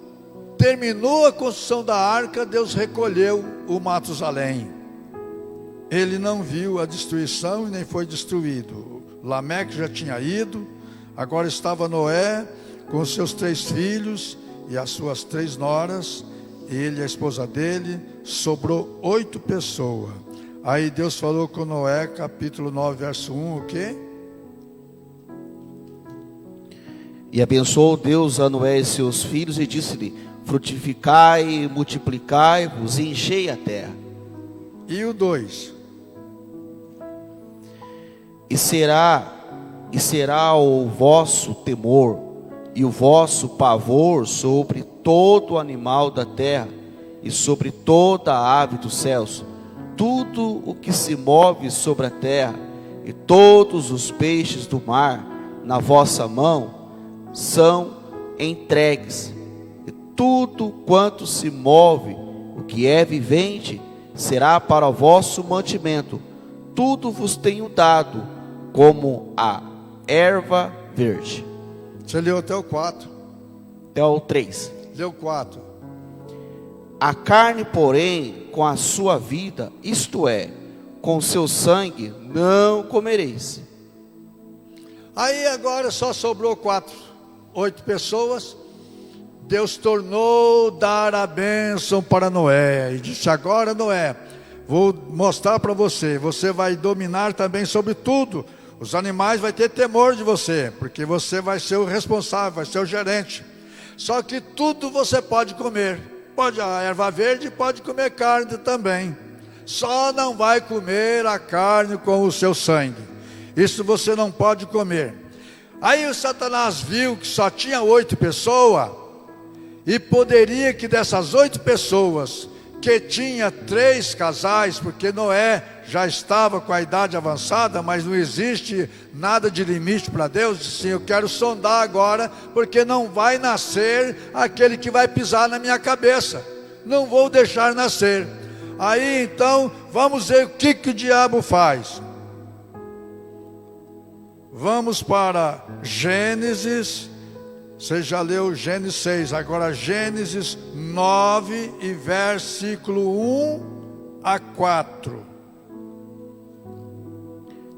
terminou a construção da arca, Deus recolheu o Matusalém. Ele não viu a destruição e nem foi destruído. Lameque já tinha ido, agora estava Noé com os seus 3 filhos e as suas 3 noras, ele e a esposa dele. Sobrou 8 pessoas. Aí Deus falou com Noé, capítulo 9, verso 1, o quê? E abençoou Deus a Noé e seus filhos, e disse-lhe: frutificai, multiplicai-vos e enchei a terra. E o 2? E será o vosso temor e o vosso pavor sobre todo animal da terra e sobre toda a ave dos céus, tudo o que se move sobre a terra, e todos os peixes do mar na vossa mão são entregues, e tudo quanto se move, o que é vivente, será para o vosso mantimento. Tudo vos tenho dado como a erva verde. Você leu até o 4. Até o 3. Leu 4. A carne, porém, com a sua vida, isto é, com seu sangue, não comereis. Aí agora só sobrou 8 pessoas. Deus tornou dar a bênção para Noé. E disse: agora, Noé, vou mostrar para você. Você vai dominar também sobre tudo. Os animais vão ter temor de você, porque você vai ser o responsável, vai ser o gerente. Só que tudo você pode comer. Pode a erva verde, pode comer carne também. Só não vai comer a carne com o seu sangue. Isso você não pode comer. Aí o Satanás viu que só tinha 8 pessoas. E poderia que dessas 8 pessoas, que tinha 3 casais, porque Noé já estava com a idade avançada, mas não existe nada de limite para Deus. Disse: sim, eu quero sondar agora, porque não vai nascer aquele que vai pisar na minha cabeça. Não vou deixar nascer. Aí então, vamos ver o que o diabo faz. Vamos para Gênesis. Você já leu Gênesis 6, agora Gênesis 9 e versículo 1 a 4.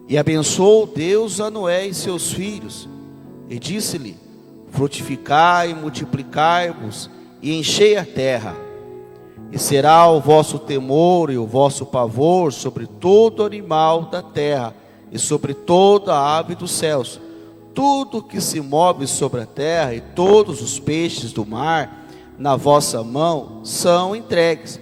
E abençoou Deus a Noé e seus filhos, e disse-lhe: frutificai, multiplicai-vos, e enchei a terra. E será o vosso temor e o vosso pavor sobre todo animal da terra, e sobre toda a ave dos céus. Tudo que se move sobre a terra, e todos os peixes do mar, na vossa mão são entregues.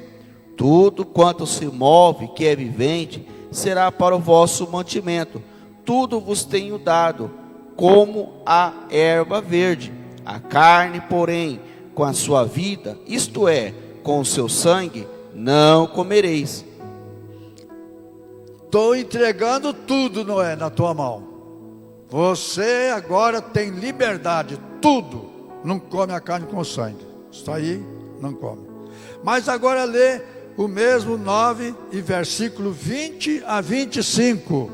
Tudo quanto se move, que é vivente, será para o vosso mantimento. Tudo vos tenho dado, como a erva verde. A carne, porém, com a sua vida, isto é, com o seu sangue, não comereis. Estou entregando tudo, Noé, na tua mão. Você agora tem liberdade, tudo. Não come a carne com sangue. Isso aí, não come. Mas agora lê o mesmo 9 e versículo 20 a 25.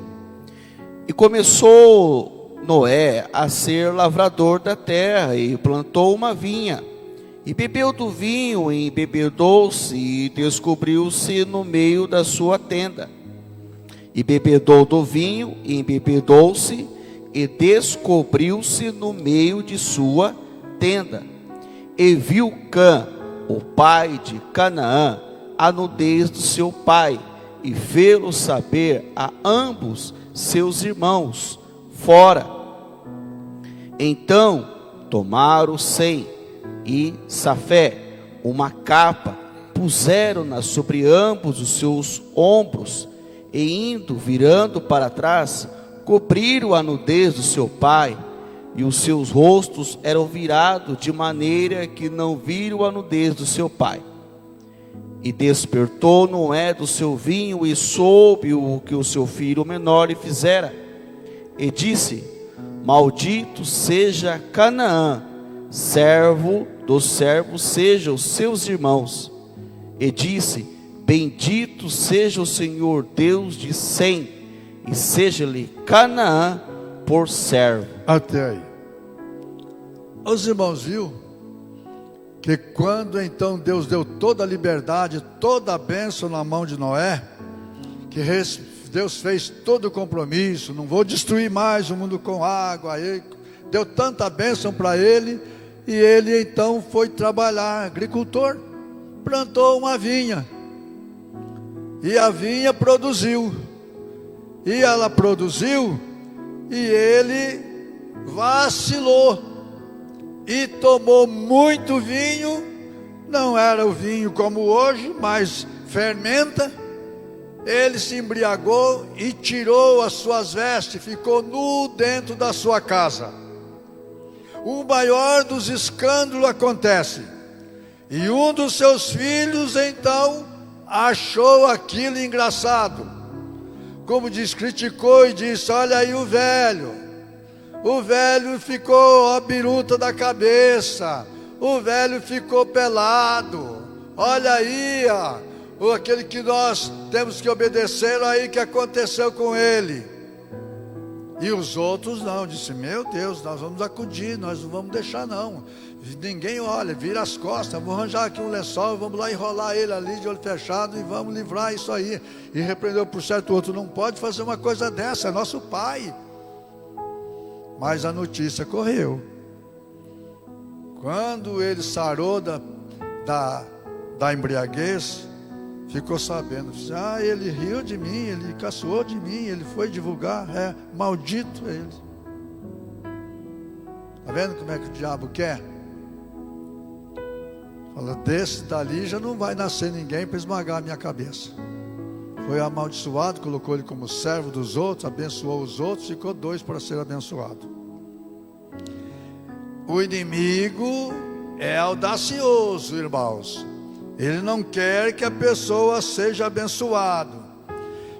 E começou Noé a ser lavrador da terra, e plantou uma vinha, e bebeu do vinho, e embebedou-se, e descobriu-se no meio da sua tenda. E bebedou do vinho, e embebedou-se, e descobriu-se no meio de sua tenda. E viu Cã, o pai de Canaã, a nudez do seu pai, e fê-lo saber a ambos seus irmãos fora. Então tomaram Sem e Safé uma capa, puseram-na sobre ambos os seus ombros, e indo, virando para trás, cobriram a nudez do seu pai, e os seus rostos eram virados de maneira que não viram a nudez do seu pai. E despertou Noé do seu vinho, e soube o que o seu filho menor lhe fizera, e disse: maldito seja Canaã, servo dos servos sejam os seus irmãos. E disse: bendito seja o Senhor Deus de Sem, e seja-lhe Canaã por servo. Até aí. Os irmãos viu que quando então Deus deu toda a liberdade, toda a bênção na mão de Noé, que Deus fez todo o compromisso, não vou destruir mais o mundo com água, aí deu tanta bênção para ele, e ele então foi trabalhar, agricultor, plantou uma vinha, e a vinha produziu, e ela produziu, e ele vacilou, e tomou muito vinho. Não era o vinho como hoje, mas fermenta. Ele se embriagou e tirou as suas vestes, ficou nu dentro da sua casa. O maior dos escândalos acontece, e um dos seus filhos então achou aquilo engraçado, como diz, criticou e disse: olha aí o velho ficou a biruta da cabeça, o velho ficou pelado, olha aí, ó, aquele que nós temos que obedecer, aí que aconteceu com ele. E os outros não, disse: meu Deus, nós vamos acudir, nós não vamos deixar não, ninguém olha, vira as costas, vamos arranjar aqui um lençol, vamos lá enrolar ele ali de olho fechado, e vamos livrar isso aí. E repreendeu por certo o outro: não pode fazer uma coisa dessa, é nosso pai. Mas a notícia correu. Quando ele sarou da embriaguez, ficou sabendo, ele riu de mim, ele caçoou de mim, ele foi divulgar, maldito ele. Está vendo como é que o diabo quer? Fala, desse dali já não vai nascer ninguém para esmagar a minha cabeça. Foi amaldiçoado, colocou ele como servo dos outros, abençoou os outros, ficou 2 para ser abençoado. O inimigo é audacioso, irmãos. Ele não quer que a pessoa seja abençoada.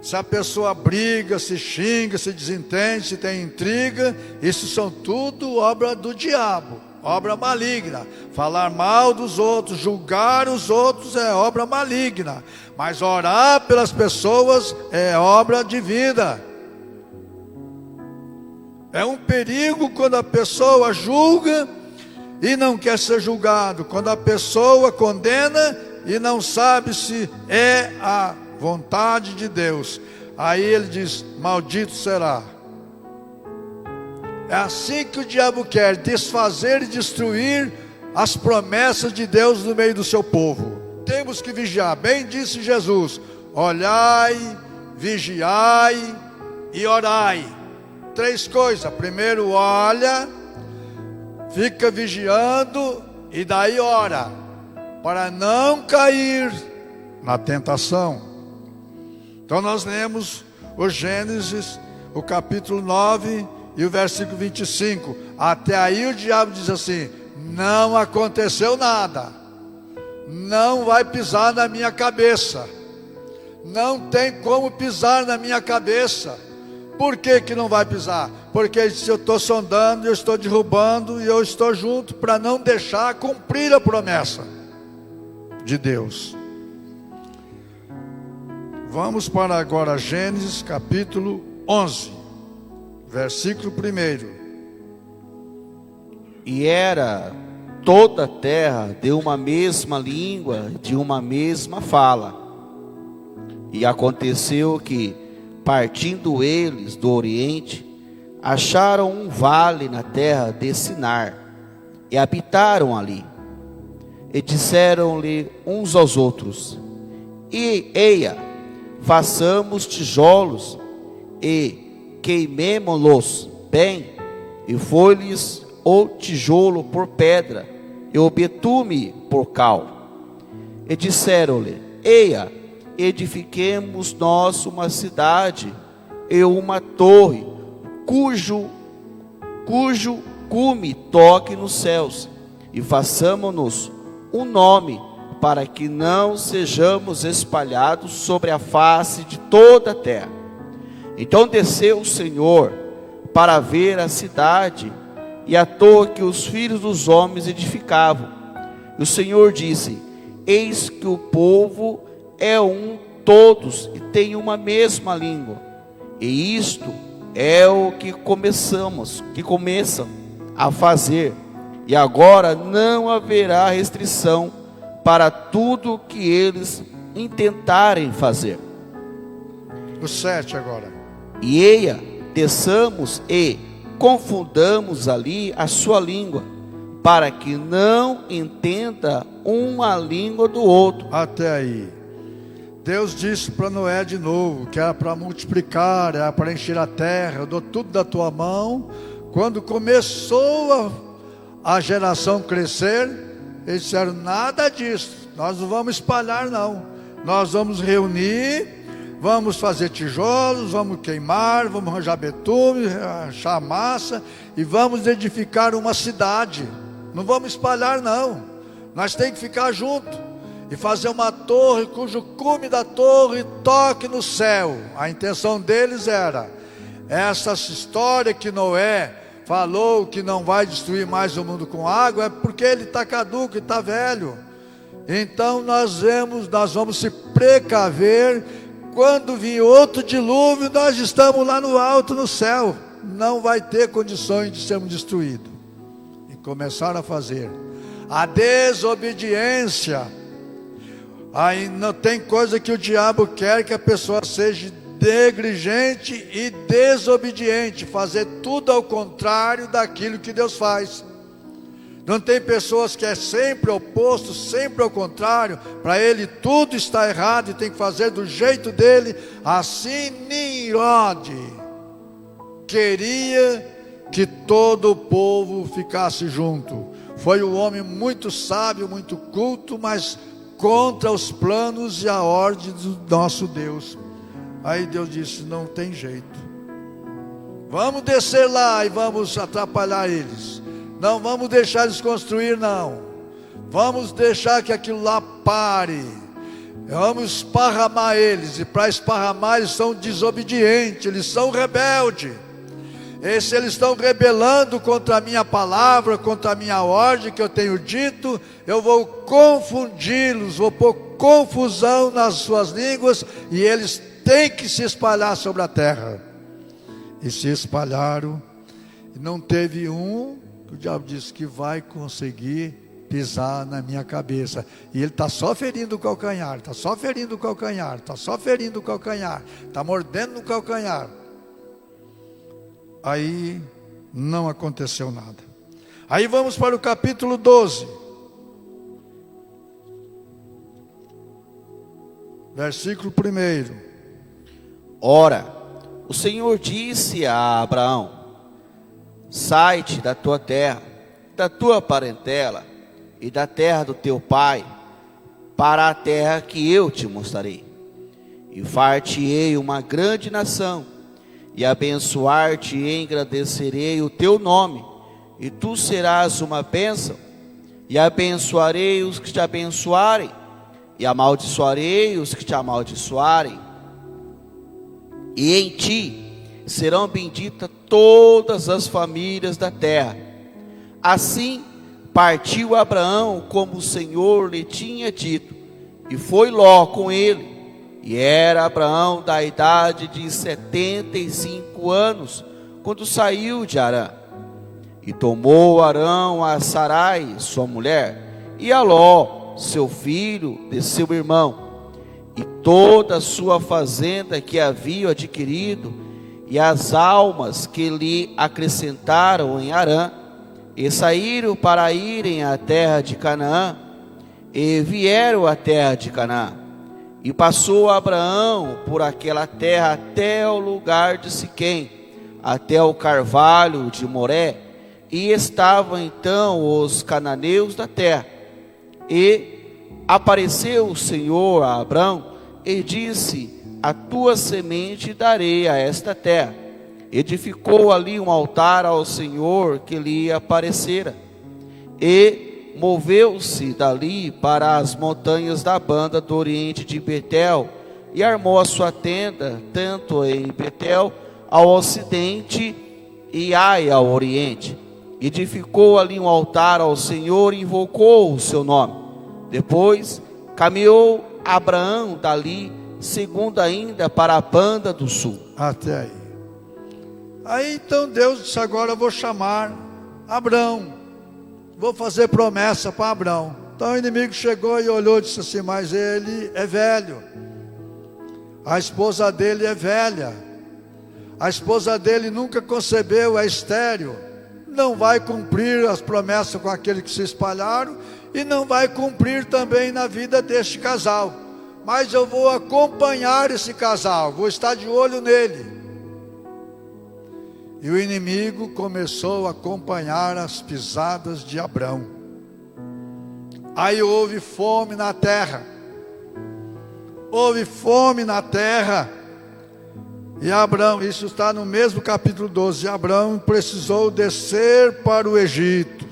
Se a pessoa briga, se xinga, se desentende, se tem intriga, isso são tudo obra do diabo, obra maligna. Falar mal dos outros, julgar os outros é obra maligna. Mas orar pelas pessoas é obra divina. É um perigo quando a pessoa julga e não quer ser julgado. Quando a pessoa condena e não sabe se é a vontade de Deus. Aí ele diz, maldito será. É assim que o diabo quer, desfazer e destruir as promessas de Deus no meio do seu povo. Temos que vigiar, bem disse Jesus, olhai, vigiai e orai. 3 coisas, primeiro olha, fica vigiando e daí ora, para não cair na tentação. Então nós lemos o Gênesis, o capítulo 9 e o versículo 25. Até aí o diabo diz assim, não aconteceu nada, não vai pisar na minha cabeça, não tem como pisar na minha cabeça. Por que que não vai pisar? Porque se eu estou sondando, eu estou derrubando e eu estou junto para não deixar cumprir a promessa de Deus. Vamos para agora Gênesis capítulo 11, versículo 1. E era toda a terra de uma mesma língua, de uma mesma fala. E aconteceu que, partindo eles do oriente, acharam um vale na terra de Sinar, e habitaram ali. E disseram-lhe uns aos outros, eia, façamos tijolos, e queimemo-los bem. E foi-lhes o tijolo por pedra, e o betume por cal. E disseram-lhe, eia, edifiquemos nós uma cidade e uma torre, cujo cume toque nos céus, e façamo-nos um nome, para que não sejamos espalhados sobre a face de toda a terra. Então desceu o Senhor para ver a cidade e a torre que os filhos dos homens edificavam. E o Senhor disse, eis que o povo é um todos e tem uma mesma língua, e isto é o que começam a fazer, e agora não haverá restrição para tudo o que eles intentarem fazer. O 7 agora. E eia, desçamos e confundamos ali a sua língua, para que não entenda uma língua do outro. Até aí. Deus disse para Noé de novo, que era para multiplicar, era para encher a terra, eu dou tudo da tua mão. Quando começou a geração crescer, eles disseram, nada disso, nós não vamos espalhar não, nós vamos reunir, vamos fazer tijolos, vamos queimar, vamos arranjar betume, achar massa, e vamos edificar uma cidade, não vamos espalhar não, nós temos que ficar juntos, e fazer uma torre, cujo cume da torre toque no céu. A intenção deles era, essa história que Noé falou que não vai destruir mais o mundo com água, é porque ele está caduco e está velho. Então nós vamos se precaver, quando vir outro dilúvio, nós estamos lá no alto, no céu, não vai ter condições de sermos destruídos. E começaram a fazer a desobediência. Aí não tem coisa que o diabo quer que a pessoa seja negligente e desobediente, fazer tudo ao contrário daquilo que Deus faz. Não tem pessoas que é sempre oposto, sempre ao contrário. Para ele tudo está errado e tem que fazer do jeito dele. Assim Nimrod queria que todo o povo ficasse junto. Foi um homem muito sábio, muito culto, mas contra os planos e a ordem do nosso Deus. Aí Deus disse: não tem jeito, vamos descer lá e vamos atrapalhar eles. Não vamos deixar eles construir, não. Vamos deixar que aquilo lá pare. Vamos esparramar eles. E para esparramar, eles são desobedientes, eles são rebeldes. E se eles estão rebelando contra a minha palavra, contra a minha ordem que eu tenho dito, eu vou confundi-los, vou pôr confusão nas suas línguas, e eles têm que se espalhar sobre a terra. E se espalharam, e não teve um que o diabo disse que vai conseguir pisar na minha cabeça. E ele está só ferindo o calcanhar, está só ferindo o calcanhar, está só ferindo o calcanhar, está mordendo no calcanhar. Aí não aconteceu nada. Aí vamos para o capítulo 12, versículo 1. Ora, o Senhor disse a Abraão: sai-te da tua terra, da tua parentela e da terra do teu pai, para a terra que eu te mostrarei. E far-te-ei uma grande nação, e abençoar-te e engrandecerei o teu nome, e tu serás uma bênção. E abençoarei os que te abençoarem, e amaldiçoarei os que te amaldiçoarem. E em ti serão benditas todas as famílias da terra. Assim partiu Abraão como o Senhor lhe tinha dito, e foi Ló com ele. E era Abraão da idade de 75 anos, quando saiu de Harã. E tomou Arão a Sarai, sua mulher, e a Ló, seu filho, de seu irmão, e toda a sua fazenda que havia adquirido, e as almas que lhe acrescentaram em Harã, e saíram para irem à terra de Canaã, e vieram à terra de Canaã. E passou Abraão por aquela terra até o lugar de Siquém, até o carvalho de Moré, e estavam então os cananeus da terra. E apareceu o Senhor a Abraão e disse: a tua semente darei a esta terra. Edificou ali um altar ao Senhor que lhe aparecera, e moveu-se dali para as montanhas da banda do oriente de Betel, e armou a sua tenda, tanto em Betel ao ocidente e Ai ao oriente. Edificou ali um altar ao Senhor e invocou o seu nome. Depois caminhou Abraão dali, segundo ainda para a banda do sul. Até aí. Aí então Deus disse: agora eu vou chamar Abraão, vou fazer promessa para Abraão. Então o inimigo chegou e olhou e disse assim: mas ele é velho, a esposa dele é velha, a esposa dele nunca concebeu, é estéril, não vai cumprir as promessas com aquele que se espalharam, e não vai cumprir também na vida deste casal. Mas eu vou acompanhar esse casal, vou estar de olho nele. E o inimigo começou a acompanhar as pisadas de Abraão. Aí houve fome na terra. Houve fome na terra. E Abraão, isso está no mesmo capítulo 12. Abraão precisou descer para o Egito.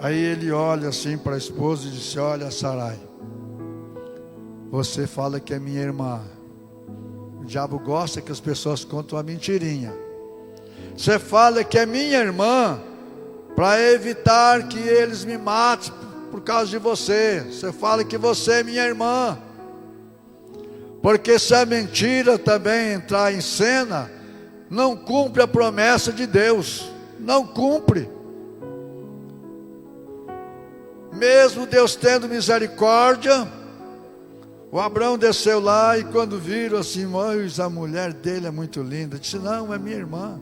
Aí ele olha assim para a esposa e disse: olha, Sarai, você fala que é minha irmã. O diabo gosta que as pessoas contam a mentirinha. Você fala que é minha irmã para evitar que eles me matem por causa de você. Você fala que você é minha irmã, porque se a mentira também entrar em cena, não cumpre a promessa de Deus. Não cumpre. Mesmo Deus tendo misericórdia, O Abraão desceu lá e quando viram assim, mas a mulher dele é muito linda, disse, não, é minha irmã.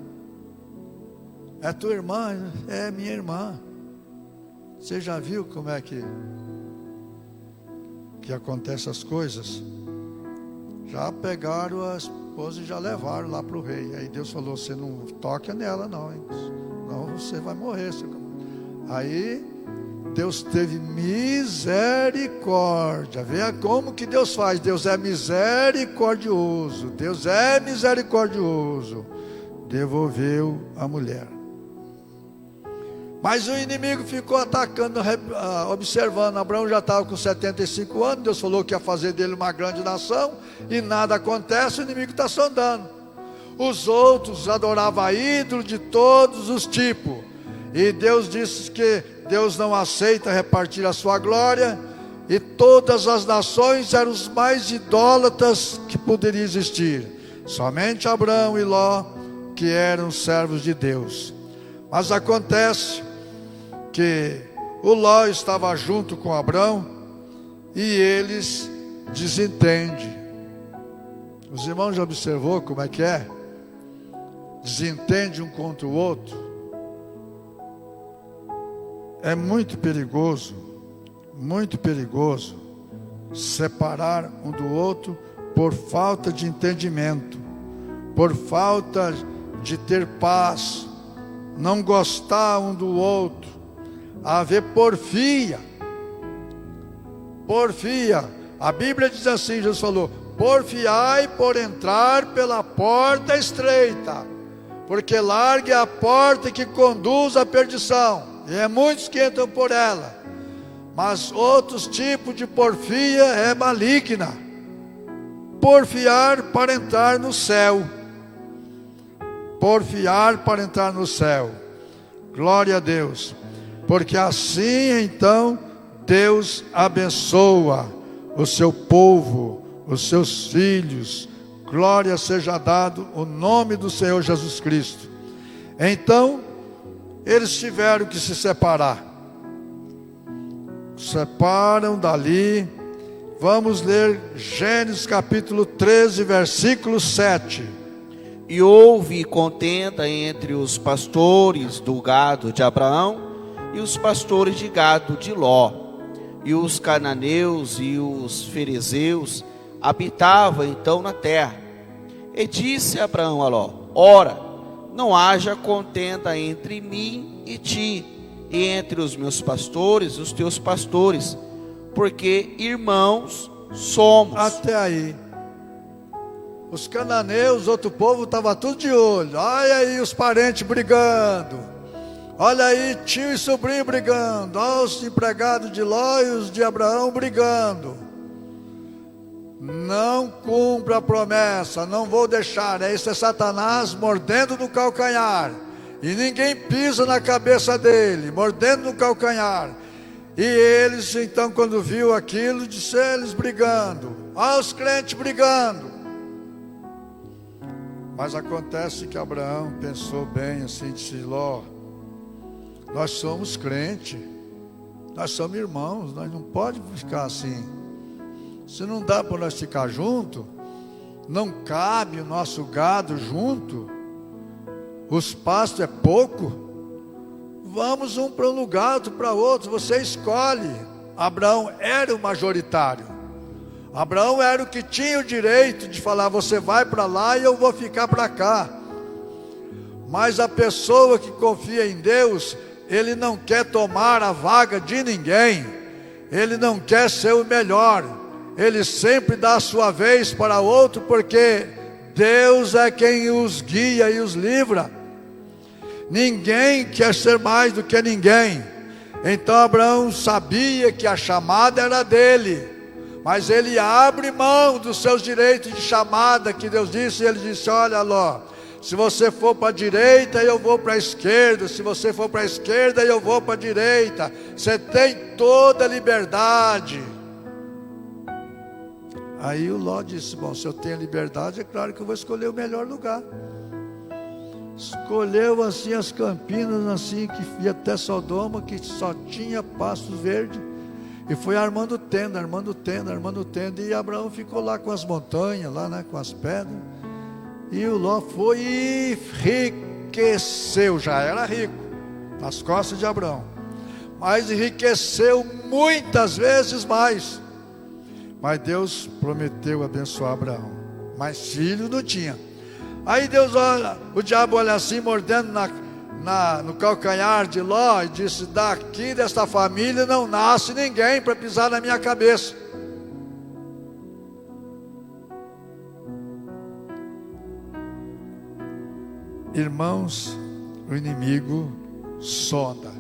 É tua irmã? É minha irmã. Você já viu como é que acontecem as coisas? Já pegaram a esposa e já levaram lá para o rei. Aí Deus falou, você não toca nela não, hein? Não, você vai morrer. Aí Deus teve misericórdia. Veja como que Deus faz. Deus é misericordioso. Deus é misericordioso. Devolveu a mulher. Mas o inimigo ficou atacando, observando. Abraão já estava com 75 anos. Deus falou que ia fazer dele uma grande nação. E nada acontece, o inimigo está sondando. Os outros adoravam ídolos de todos os tipos. E Deus disse que Deus não aceita repartir a sua glória. E todas as nações eram os mais idólatras que poderiam existir. Somente Abraão e Ló, que eram servos de Deus. Mas acontece que o Ló estava junto com Abraão e eles desentendem. Os irmãos já observou como é que é? Desentende um contra o outro. É muito perigoso separar um do outro por falta de entendimento, por falta de ter paz, não gostar um do outro, haver porfia. A Bíblia diz assim, Jesus falou, porfiai por entrar pela porta estreita, porque larga é a porta que conduz à perdição, e é muitos que entram por ela. Mas outros tipos de porfia é maligna. Porfiar para entrar no céu. Porfiar para entrar no céu. Glória a Deus. Porque assim então Deus abençoa o seu povo, os seus filhos. Glória seja dado o nome do Senhor Jesus Cristo. Então eles tiveram que se separar. Separam dali. Vamos ler Gênesis capítulo 13, versículo 7. E houve contenda entre os pastores do gado de Abraão e os pastores de gado de Ló. E os cananeus e os ferezeus habitavam então na terra. E disse Abraão a Ló: ora, não haja contenda entre mim e ti, e entre os meus pastores e os teus pastores, porque irmãos somos. Até aí. Os cananeus, outro povo, estava tudo de olho. Olha aí os parentes brigando. Olha aí tio e sobrinho brigando. Olha os empregados de Ló e os de Abraão brigando. Não cumpra a promessa, não vou deixar. Isso é Satanás mordendo no calcanhar. E ninguém pisa na cabeça dele, mordendo no calcanhar. E eles então, quando viu aquilo, disse eles brigando. Olha os crentes brigando. Mas acontece que Abraão pensou bem assim, disse: Ló, nós somos crentes, nós somos irmãos, nós não podemos ficar assim. Se não dá para nós ficar junto, não cabe o nosso gado junto, os pastos é pouco, vamos um para um lugar, outro para outro, você escolhe. Abraão era o majoritário. Abraão era o que tinha o direito de falar: você vai para lá e eu vou ficar para cá. Mas a pessoa que confia em Deus, ele não quer tomar a vaga de ninguém, ele não quer ser o melhor, ele sempre dá a sua vez para outro, porque Deus é quem os guia e os livra. Ninguém quer ser mais do que ninguém. Então Abraão sabia que a chamada era dele, mas ele abre mão dos seus direitos de chamada que Deus disse. E ele disse: olha, Ló, se você for para a direita, eu vou para a esquerda. Se você for para a esquerda, eu vou para a direita. Você tem toda a liberdade. Aí o Ló disse: bom, se eu tenho liberdade, é claro que eu vou escolher o melhor lugar. Escolheu assim as campinas assim, que ia até Sodoma, que só tinha pastos verdes. E foi armando tenda, armando tenda, armando tenda. E Abraão ficou lá com as montanhas, lá, né, com as pedras. E o Ló foi e enriqueceu, já era rico, nas costas de Abraão. Mas enriqueceu muitas vezes mais. Mas Deus prometeu abençoar Abraão. Mas filho não tinha. Aí Deus olha, o diabo olha assim, mordendo no calcanhar de Ló, e disse: daqui desta família não nasce ninguém para pisar na minha cabeça. Irmãos, o inimigo sonda.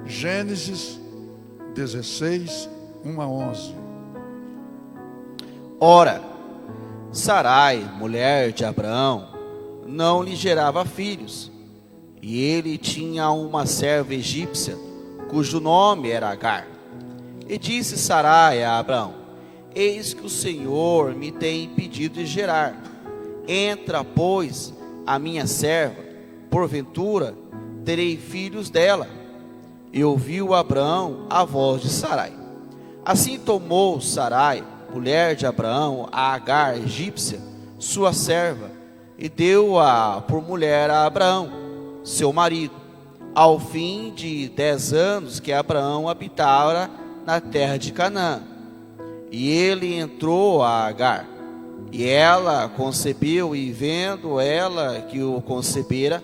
Gênesis 16, 1 a 11. Ora, Sarai, mulher de Abraão, não lhe gerava filhos, e ele tinha uma serva egípcia, cujo nome era Agar. E disse Sarai a Abraão: eis que o Senhor me tem impedido de gerar. Entra, pois, a minha serva, porventura terei filhos dela. E ouviu Abraão a voz de Sarai. Assim tomou Sarai, mulher de Abraão, a Agar egípcia, sua serva, e deu-a por mulher a Abraão, seu marido, ao fim de 10 anos que Abraão habitara na terra de Canaã. E ele entrou a Agar, e ela concebeu, e vendo ela que o concebera,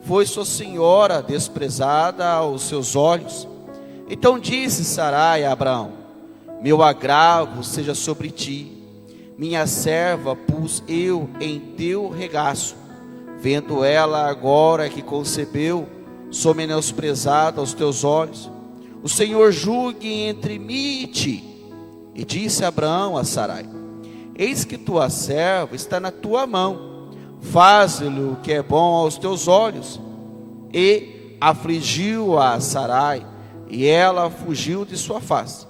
foi sua senhora desprezada aos seus olhos. Então disse Sarai a Abraão: meu agravo seja sobre ti, minha serva pus eu em teu regaço. Vendo ela agora que concebeu, sou menosprezada aos teus olhos. O Senhor julgue entre mim e ti. E disse Abraão a Sarai: eis que tua serva está na tua mão, faz-lhe o que é bom aos teus olhos. E afligiu a Sarai, e ela fugiu de sua face.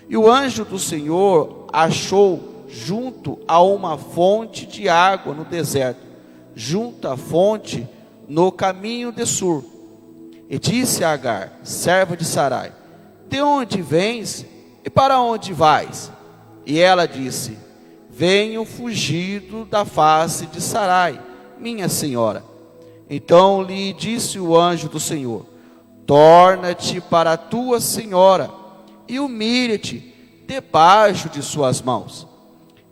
E o anjo do Senhor achou junto a uma fonte de água no deserto, junto à fonte no caminho de Sur. E disse a Agar, serva de Sarai: de onde vens e para onde vais? E ela disse: venho fugido da face de Sarai, minha senhora. Então lhe disse o anjo do Senhor: torna-te para a tua senhora e humilha-te debaixo de suas mãos.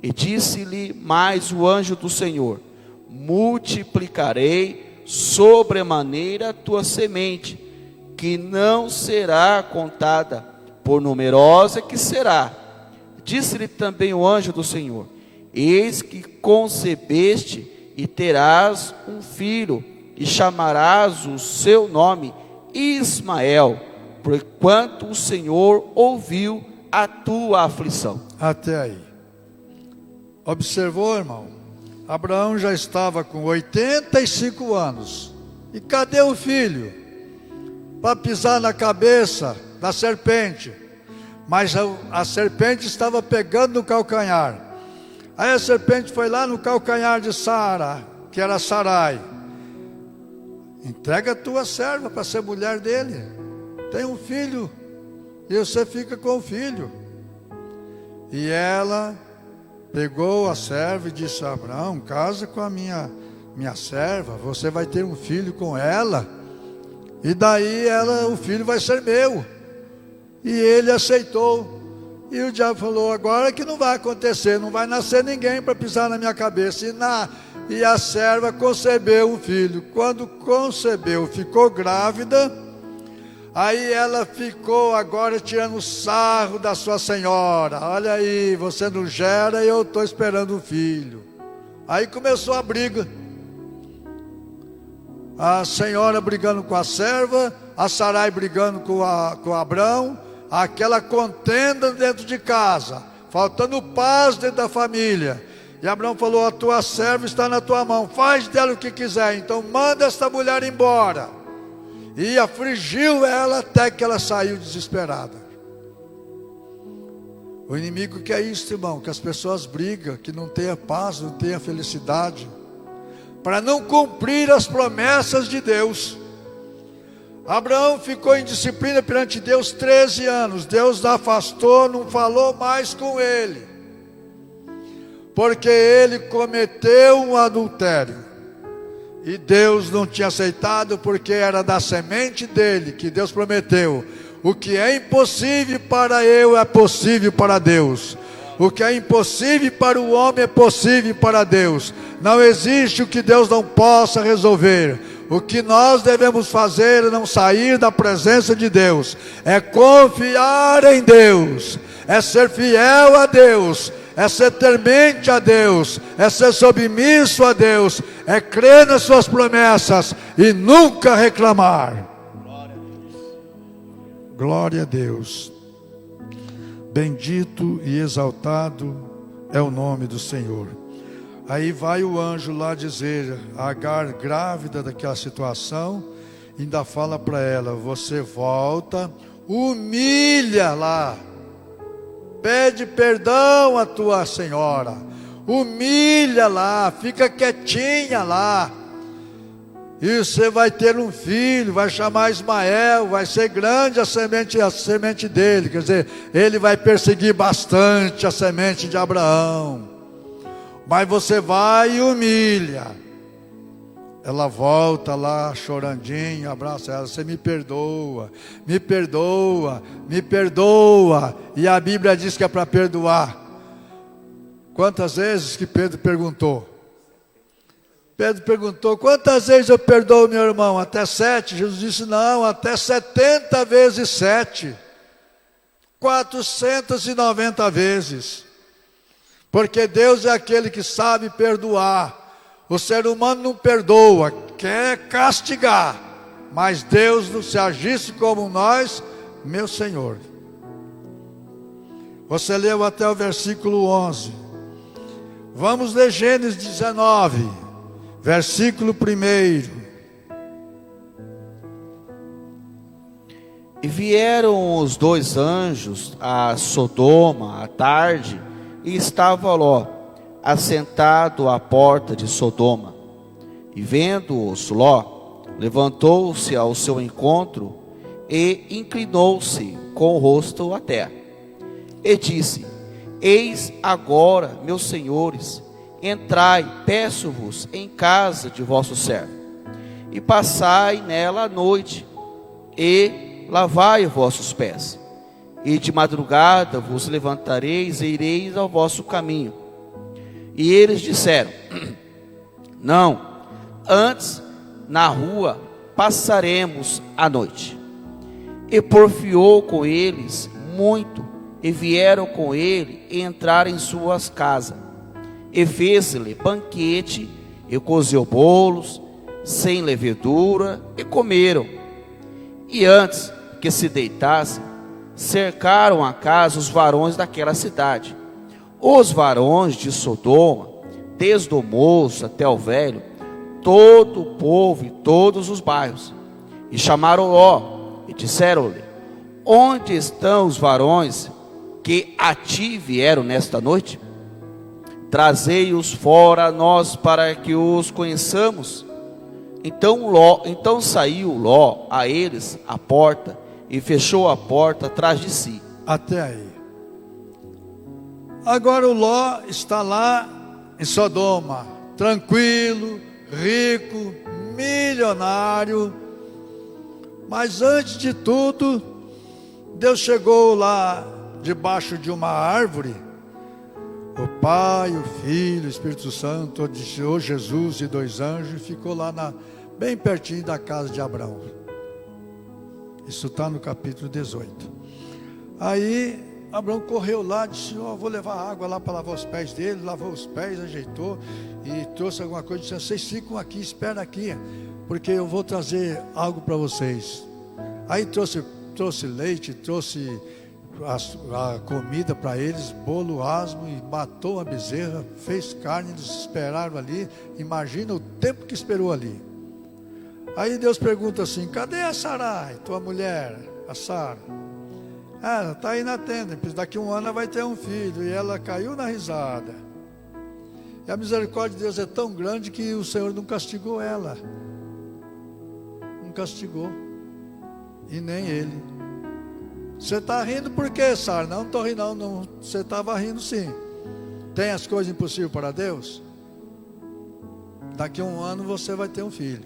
E disse-lhe mais o anjo do Senhor: multiplicarei sobremaneira a tua semente, que não será contada, por numerosa que será. Disse-lhe também o anjo do Senhor: eis que concebeste e terás um filho, e chamarás o seu nome Ismael, porquanto o Senhor ouviu a tua aflição. Até aí. Observou, irmão? Abraão já estava com 85 anos. E cadê o filho? Para pisar na cabeça da serpente. Mas a serpente estava pegando no calcanhar. Aí a serpente foi lá no calcanhar de Sara, que era Sarai: entrega a tua serva para ser mulher dele. Tem um filho, e você fica com o filho. E ela pegou a serva e disse a Abraão: casa com a minha serva, você vai ter um filho com ela, e daí o filho vai ser meu. E ele aceitou. E o diabo falou: agora que não vai acontecer, não vai nascer ninguém para pisar na minha cabeça. E a serva concebeu um filho. Quando concebeu, ficou grávida. Aí ela ficou agora tirando sarro da sua senhora: olha aí, você não gera e eu estou esperando um filho. Aí começou a briga. A senhora brigando com a serva, a Sarai brigando com Abraão. Aquela contenda dentro de casa, faltando paz dentro da família. E Abraão falou: a tua serva está na tua mão, faz dela o que quiser, então manda esta mulher embora. E afligiu ela até que ela saiu desesperada. O inimigo quer isso, irmão, que as pessoas brigam, que não tenha paz, não tenha felicidade, para não cumprir as promessas de Deus. Abraão ficou em disciplina perante Deus 13 anos. Deus afastou, não falou mais com ele, porque ele cometeu um adultério. E Deus não tinha aceitado, porque era da semente dele que Deus prometeu. O que é impossível para eu é possível para Deus. O que é impossível para o homem é possível para Deus. Não existe o que Deus não possa resolver. O que nós devemos fazer é não sair da presença de Deus, é confiar em Deus, é ser fiel a Deus, é ser temente a Deus, é ser submisso a Deus, é crer nas suas promessas e nunca reclamar. Glória a Deus. Bendito e exaltado é o nome do Senhor. Aí vai o anjo lá dizer, Agar grávida daquela situação, ainda fala para ela, você volta, humilha lá, pede perdão à tua senhora, humilha lá, fica quietinha lá, e você vai ter um filho, vai chamar Ismael, vai ser grande a semente dele, quer dizer, ele vai perseguir bastante a semente de Abraão, mas você vai e humilha. Ela volta lá chorandinha, abraça ela, você me perdoa, me perdoa, me perdoa. E a Bíblia diz que é para perdoar. Quantas vezes que Pedro perguntou? Pedro perguntou, quantas vezes eu perdoo meu irmão? Até 7? Jesus disse, não, até 70 vezes 7. 490 vezes. Porque Deus é aquele que sabe perdoar. O ser humano não perdoa, quer castigar. Mas Deus, se agisse como nós, meu Senhor. Você leu até o versículo 11. Vamos ler Gênesis 19, versículo 1. E vieram os 2 anjos a Sodoma à tarde, e estava Ló assentado à porta de Sodoma. E vendo-os Ló, levantou-se ao seu encontro e inclinou-se com o rosto à terra. E disse, eis agora, meus senhores, entrai, peço-vos, em casa de vosso servo, e passai nela a noite, e lavai vossos pés. E de madrugada vos levantareis e ireis ao vosso caminho. E eles disseram, não, antes na rua passaremos a noite. E porfiou com eles muito, e vieram com ele e entraram em suas casas. E fez-lhe banquete, e cozeu bolos, sem levedura, e comeram. E antes que se deitassem, cercaram a casa os varões daquela cidade. Os varões de Sodoma, desde o moço até o velho, todo o povo e todos os bairros, e chamaram Ló, e disseram-lhe, onde estão os varões que a ti vieram nesta noite? Trazei-os fora a nós, para que os conheçamos. Então saiu Ló a eles à porta, e fechou a porta atrás de si. Até aí. Agora o Ló está lá em Sodoma, tranquilo, rico, milionário. Mas antes de tudo, Deus chegou lá debaixo de uma árvore. O Pai, o Filho, o Espírito Santo, o Senhor Jesus e 2 anjos, ficou lá bem pertinho da casa de Abraão. Isso está no capítulo 18. Aí Abraão correu lá, disse, vou levar água lá para lavar os pés dele. Lavou os pés, ajeitou e trouxe alguma coisa. Disse, vocês ficam aqui, espera aqui, porque eu vou trazer algo para vocês. Aí trouxe leite, trouxe a comida para eles, bolo asmo, e matou a bezerra, fez carne, eles esperaram ali. Imagina o tempo que esperou ali. Aí Deus pergunta assim, cadê a Sarai, tua mulher, a Sara? Ela está aí na tenda, daqui 1 ano ela vai ter um filho. E ela caiu na risada. E a misericórdia de Deus é tão grande que o Senhor não castigou ela. Não castigou. e nem ele. Você está rindo por quê, Sara? Não estou rindo, não. Você estava rindo sim. Tem as coisas impossíveis para Deus? Daqui a 1 ano você vai ter um filho.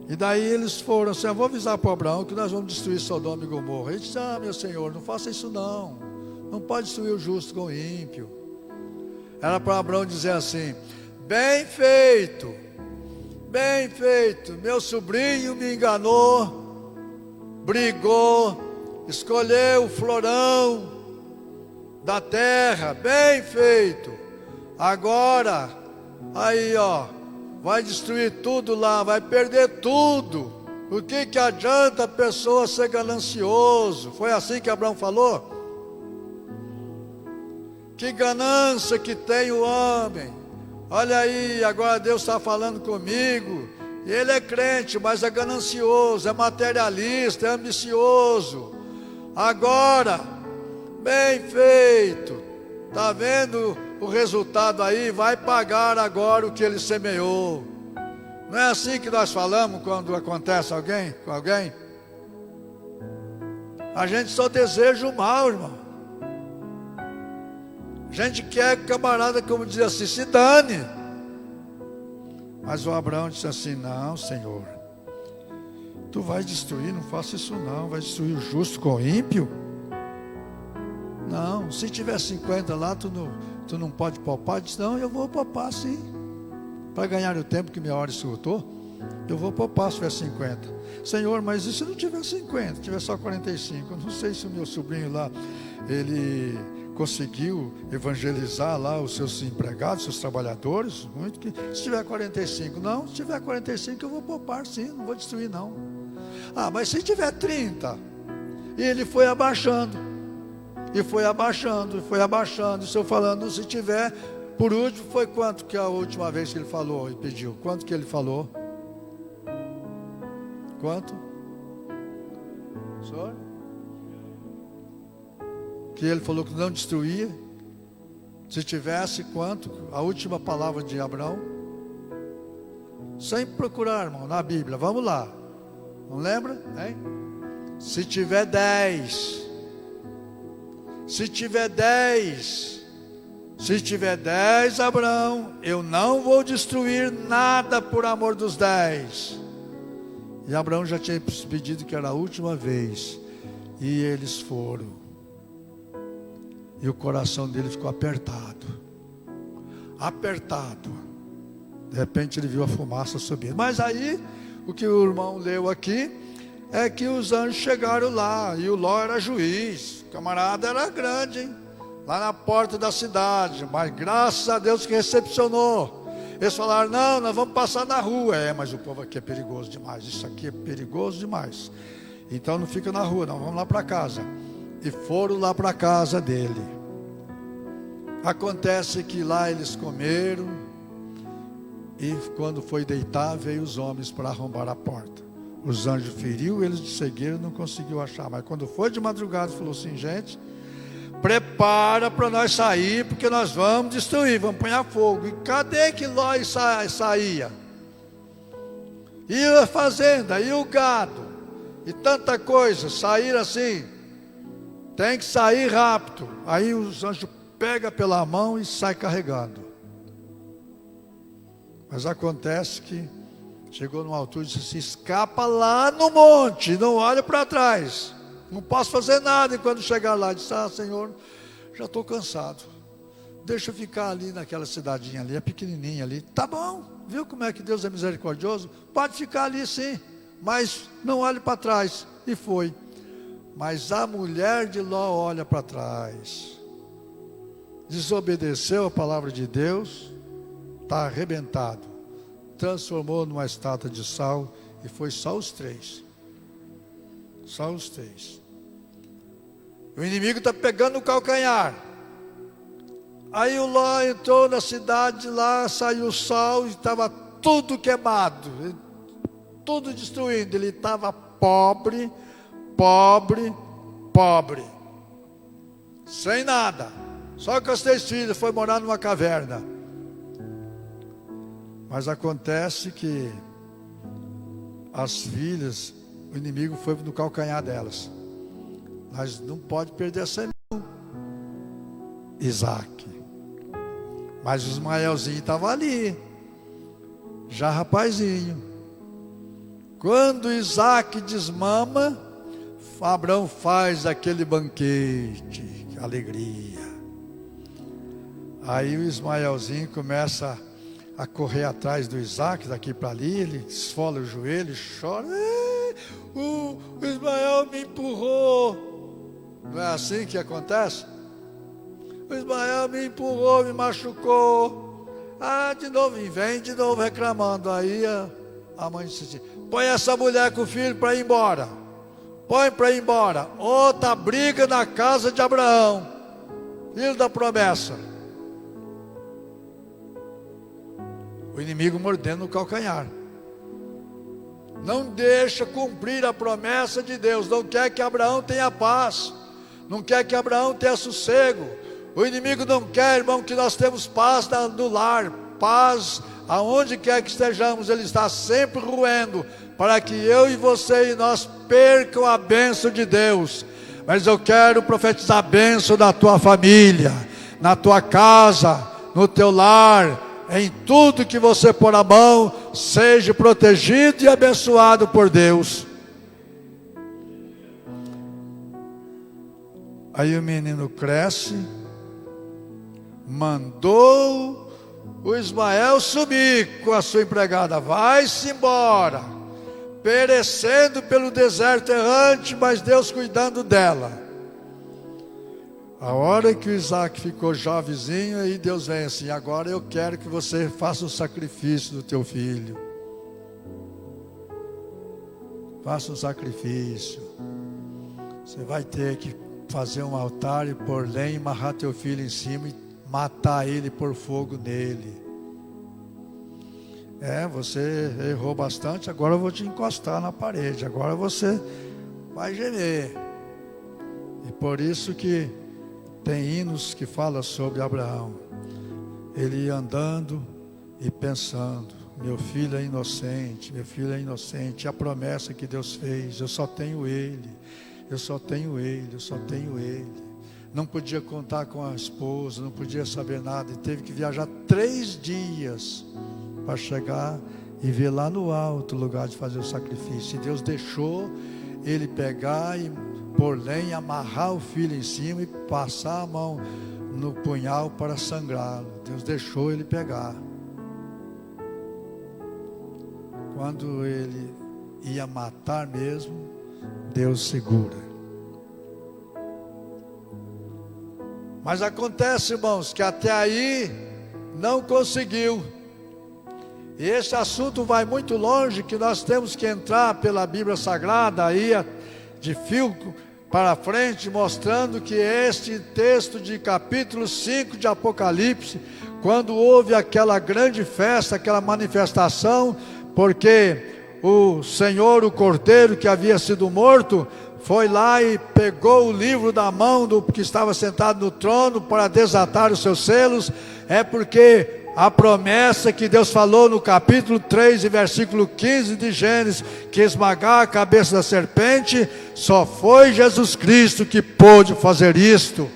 E daí eles foram assim: eu vou avisar para Abraão que nós vamos destruir Sodoma e Gomorra. Ele disse: ah, meu Senhor, não faça isso não. Não pode destruir o justo com o ímpio. Era para Abraão dizer assim: bem feito, meu sobrinho me enganou, brigou, escolheu o florão da terra, bem feito. Agora, aí ó, vai destruir tudo lá, vai perder tudo. O que adianta a pessoa ser ganancioso? Foi assim que Abraão falou? Que ganância que tem o homem. Olha aí, agora Deus está falando comigo. Ele é crente, mas é ganancioso, é materialista, é ambicioso. Agora, bem feito. Está vendo o resultado aí? Vai pagar agora o que ele semeou. Não é assim que nós falamos quando acontece com alguém? A gente só deseja o mal, irmão. A gente quer que o camarada, como diz assim, se dane. Mas o Abraão disse assim: não, Senhor, tu vais destruir, não faça isso não. Vai destruir o justo com o ímpio? Não, se tiver 50 lá, tu não pode poupar? Disse: não, eu vou poupar sim. Para ganhar o tempo que minha hora esgotou, eu vou poupar se tiver 50. Senhor, mas e se não tiver 50, tiver só 45? Eu não sei se o meu sobrinho lá, ele conseguiu evangelizar lá os seus empregados, seus trabalhadores, muito que, se tiver 45, não, se tiver 45 eu vou poupar sim, não vou destruir não. Ah, mas se tiver 30, e ele foi abaixando, e foi abaixando, e o senhor falando, se tiver, por último, foi quanto que a última vez que ele falou e pediu? Quanto que ele falou? Quanto? Senhor? Que ele falou que não destruía. Se tivesse quanto? A última palavra de Abraão. Sem procurar, irmão, na Bíblia. Vamos lá. Não lembra? Hein? Se tiver 10. Se tiver 10. Se tiver 10, Abraão, eu não vou destruir nada por amor dos 10. E Abraão já tinha pedido que era a última vez. E eles foram. E o coração dele ficou apertado. Apertado. De repente ele viu a fumaça subir. Mas aí, o que o irmão leu aqui, é que os anjos chegaram lá. E o Ló era juiz. O camarada era grande, hein? Lá na porta da cidade. Mas graças a Deus que recepcionou. Eles falaram: não, nós vamos passar na rua. Mas o povo aqui é perigoso demais. Isso aqui é perigoso demais. Então não fica na rua, não, vamos lá para casa. E foram lá para a casa dele. Acontece que lá eles comeram. E quando foi deitar, veio os homens para arrombar a porta. Os anjos feriu, eles seguiram, não conseguiu achar. Mas quando foi de madrugada, falou assim: gente, prepara para nós sair, porque nós vamos destruir, vamos apanhar fogo. E cadê que Ló saía? E a fazenda, e o gado, e tanta coisa, saíram assim. Tem que sair rápido. Aí os anjos pegam pela mão e saem carregando. Mas acontece que chegou numa altura e disse assim: escapa lá no monte, não olha para trás. Não posso fazer nada. E quando chegar lá, disse: ah, Senhor, já estou cansado. Deixa eu ficar ali naquela cidadinha ali, é pequenininha ali. Tá bom, viu como é que Deus é misericordioso? Pode ficar ali sim, mas não olhe para trás. E foi. Mas a mulher de Ló olha para trás, desobedeceu a palavra de Deus, está arrebentado, transformou numa estátua de sal, e foi só os 3. Só os 3. O inimigo está pegando o calcanhar. Aí o Ló entrou na cidade lá, saiu o sal, e estava tudo queimado, tudo destruído. Ele estava pobre, sem nada, só com as 3 filhas. Foi morar numa caverna. Mas acontece que as filhas o inimigo foi no calcanhar delas. Nós não pode perder essa irmã, Isaac. Mas o Ismaelzinho estava ali, já rapazinho. Quando Isaac desmama, Abraão faz aquele banquete, alegria. Aí o Ismaelzinho começa a correr atrás do Isaac, daqui para ali, ele esfola o joelho, chora. O Ismael me empurrou. Não é assim que acontece? O Ismael me empurrou, me machucou. De novo, vem de novo reclamando. Aí a mãe disse assim: põe essa mulher com o filho para ir embora. Põe para ir embora. Outra briga na casa de Abraão, filho da promessa. O inimigo mordendo o calcanhar. Não deixa cumprir a promessa de Deus. Não quer que Abraão tenha paz. Não quer que Abraão tenha sossego. O inimigo não quer, irmão, que nós temos paz no lar. Paz aonde quer que estejamos. Ele está sempre roendo para que eu e você e nós percam a bênção de Deus. Mas eu quero profetizar a bênção na tua família, na tua casa, no teu lar, em tudo que você pôr a mão. Seja protegido e abençoado por Deus. Aí o menino cresce, mandou o Ismael sumir com a sua empregada. Vai-se embora, perecendo pelo deserto errante, mas Deus cuidando dela. A hora que o Isaac ficou jovenzinho, aí Deus vem assim: agora eu quero que você faça o sacrifício do teu filho. Faça um sacrifício. Você vai ter que fazer um altar e pôr lenha, amarrar teu filho em cima e matar ele, pôr fogo nele. Você errou bastante, agora eu vou te encostar na parede, agora você vai gemer. E por isso que tem hinos que falam sobre Abraão. Ele ia andando e pensando: meu filho é inocente, meu filho é inocente. A promessa que Deus fez, eu só tenho ele, eu só tenho ele, eu só tenho ele. Não podia contar com a esposa, não podia saber nada. E teve que viajar 3 dias para chegar e ver lá no alto o lugar de fazer o sacrifício. E Deus deixou ele pegar e pôr lenha, amarrar o filho em cima e passar a mão no punhal para sangrá-lo. Deus deixou ele pegar. Quando ele ia matar mesmo, Deus segura. Mas acontece, irmãos, que até aí não conseguiu. E esse assunto vai muito longe, que nós temos que entrar pela Bíblia Sagrada aí de fio para frente, mostrando que este texto de capítulo 5 de Apocalipse, quando houve aquela grande festa, aquela manifestação, porque o Senhor, o Cordeiro que havia sido morto, foi lá e pegou o livro da mão do que estava sentado no trono para desatar os seus selos. É porque a promessa que Deus falou no capítulo 3 e versículo 15 de Gênesis, que esmagar a cabeça da serpente, só foi Jesus Cristo que pôde fazer isto.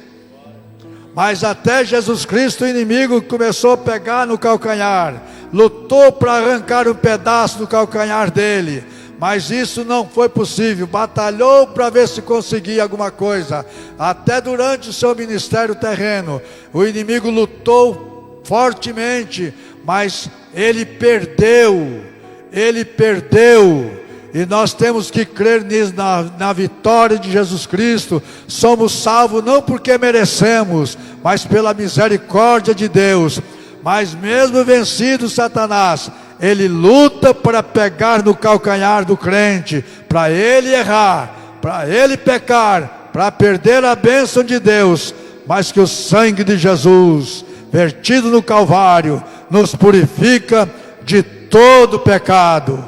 Mas até Jesus Cristo, o inimigo começou a pegar no calcanhar, lutou para arrancar um pedaço do calcanhar dele, mas isso não foi possível. Batalhou para ver se conseguia alguma coisa. Até durante o seu ministério terreno, o inimigo lutou fortemente, mas ele perdeu. E nós temos que crer nisso, na vitória de Jesus Cristo. Somos salvos não porque merecemos, mas pela misericórdia de Deus. Mas mesmo vencido Satanás, ele luta para pegar no calcanhar do crente, para ele errar, para ele pecar, para perder a bênção de Deus. Mas que o sangue de Jesus, vertido no Calvário, nos purifica de todo pecado.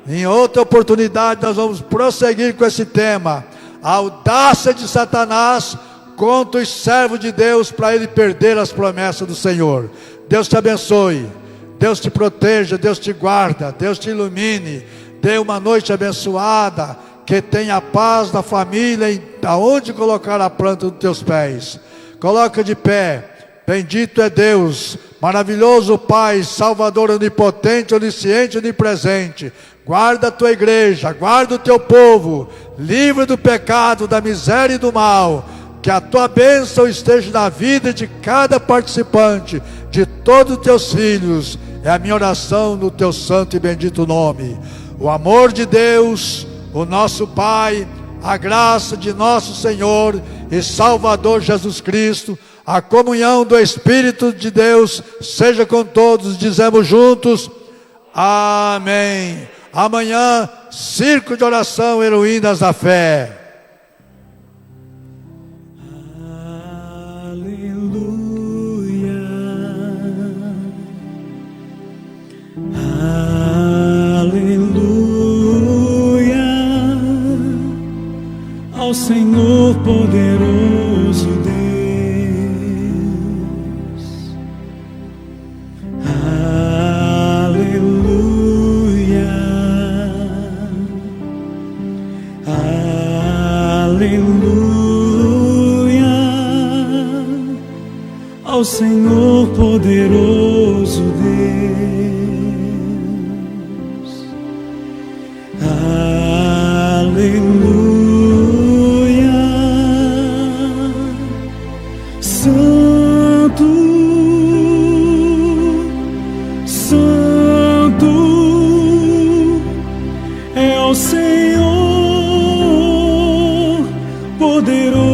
Em outra oportunidade nós vamos prosseguir com esse tema: a audácia de Satanás contra os servos de Deus, para ele perder as promessas do Senhor. Deus te abençoe, Deus te proteja, Deus te guarda, Deus te ilumine. Dê uma noite abençoada, que tenha paz na família, aonde colocar a planta dos teus pés. Coloca de pé. Bendito é Deus, maravilhoso Pai, Salvador onipotente, onisciente, onipresente. Guarda a tua igreja, guarda o teu povo, livre do pecado, da miséria e do mal. Que a tua bênção esteja na vida de cada participante, de todos os teus filhos. É a minha oração no teu santo e bendito nome. O amor de Deus, o nosso Pai, a graça de nosso Senhor e Salvador Jesus Cristo, a comunhão do Espírito de Deus seja com todos. Dizemos juntos, amém. Amanhã, circo de oração, heroínas da fé. Ao Senhor poderoso Deus, aleluia, aleluia, ao Senhor poderoso Deus, aleluia. Santo, Santo é o Senhor poderoso.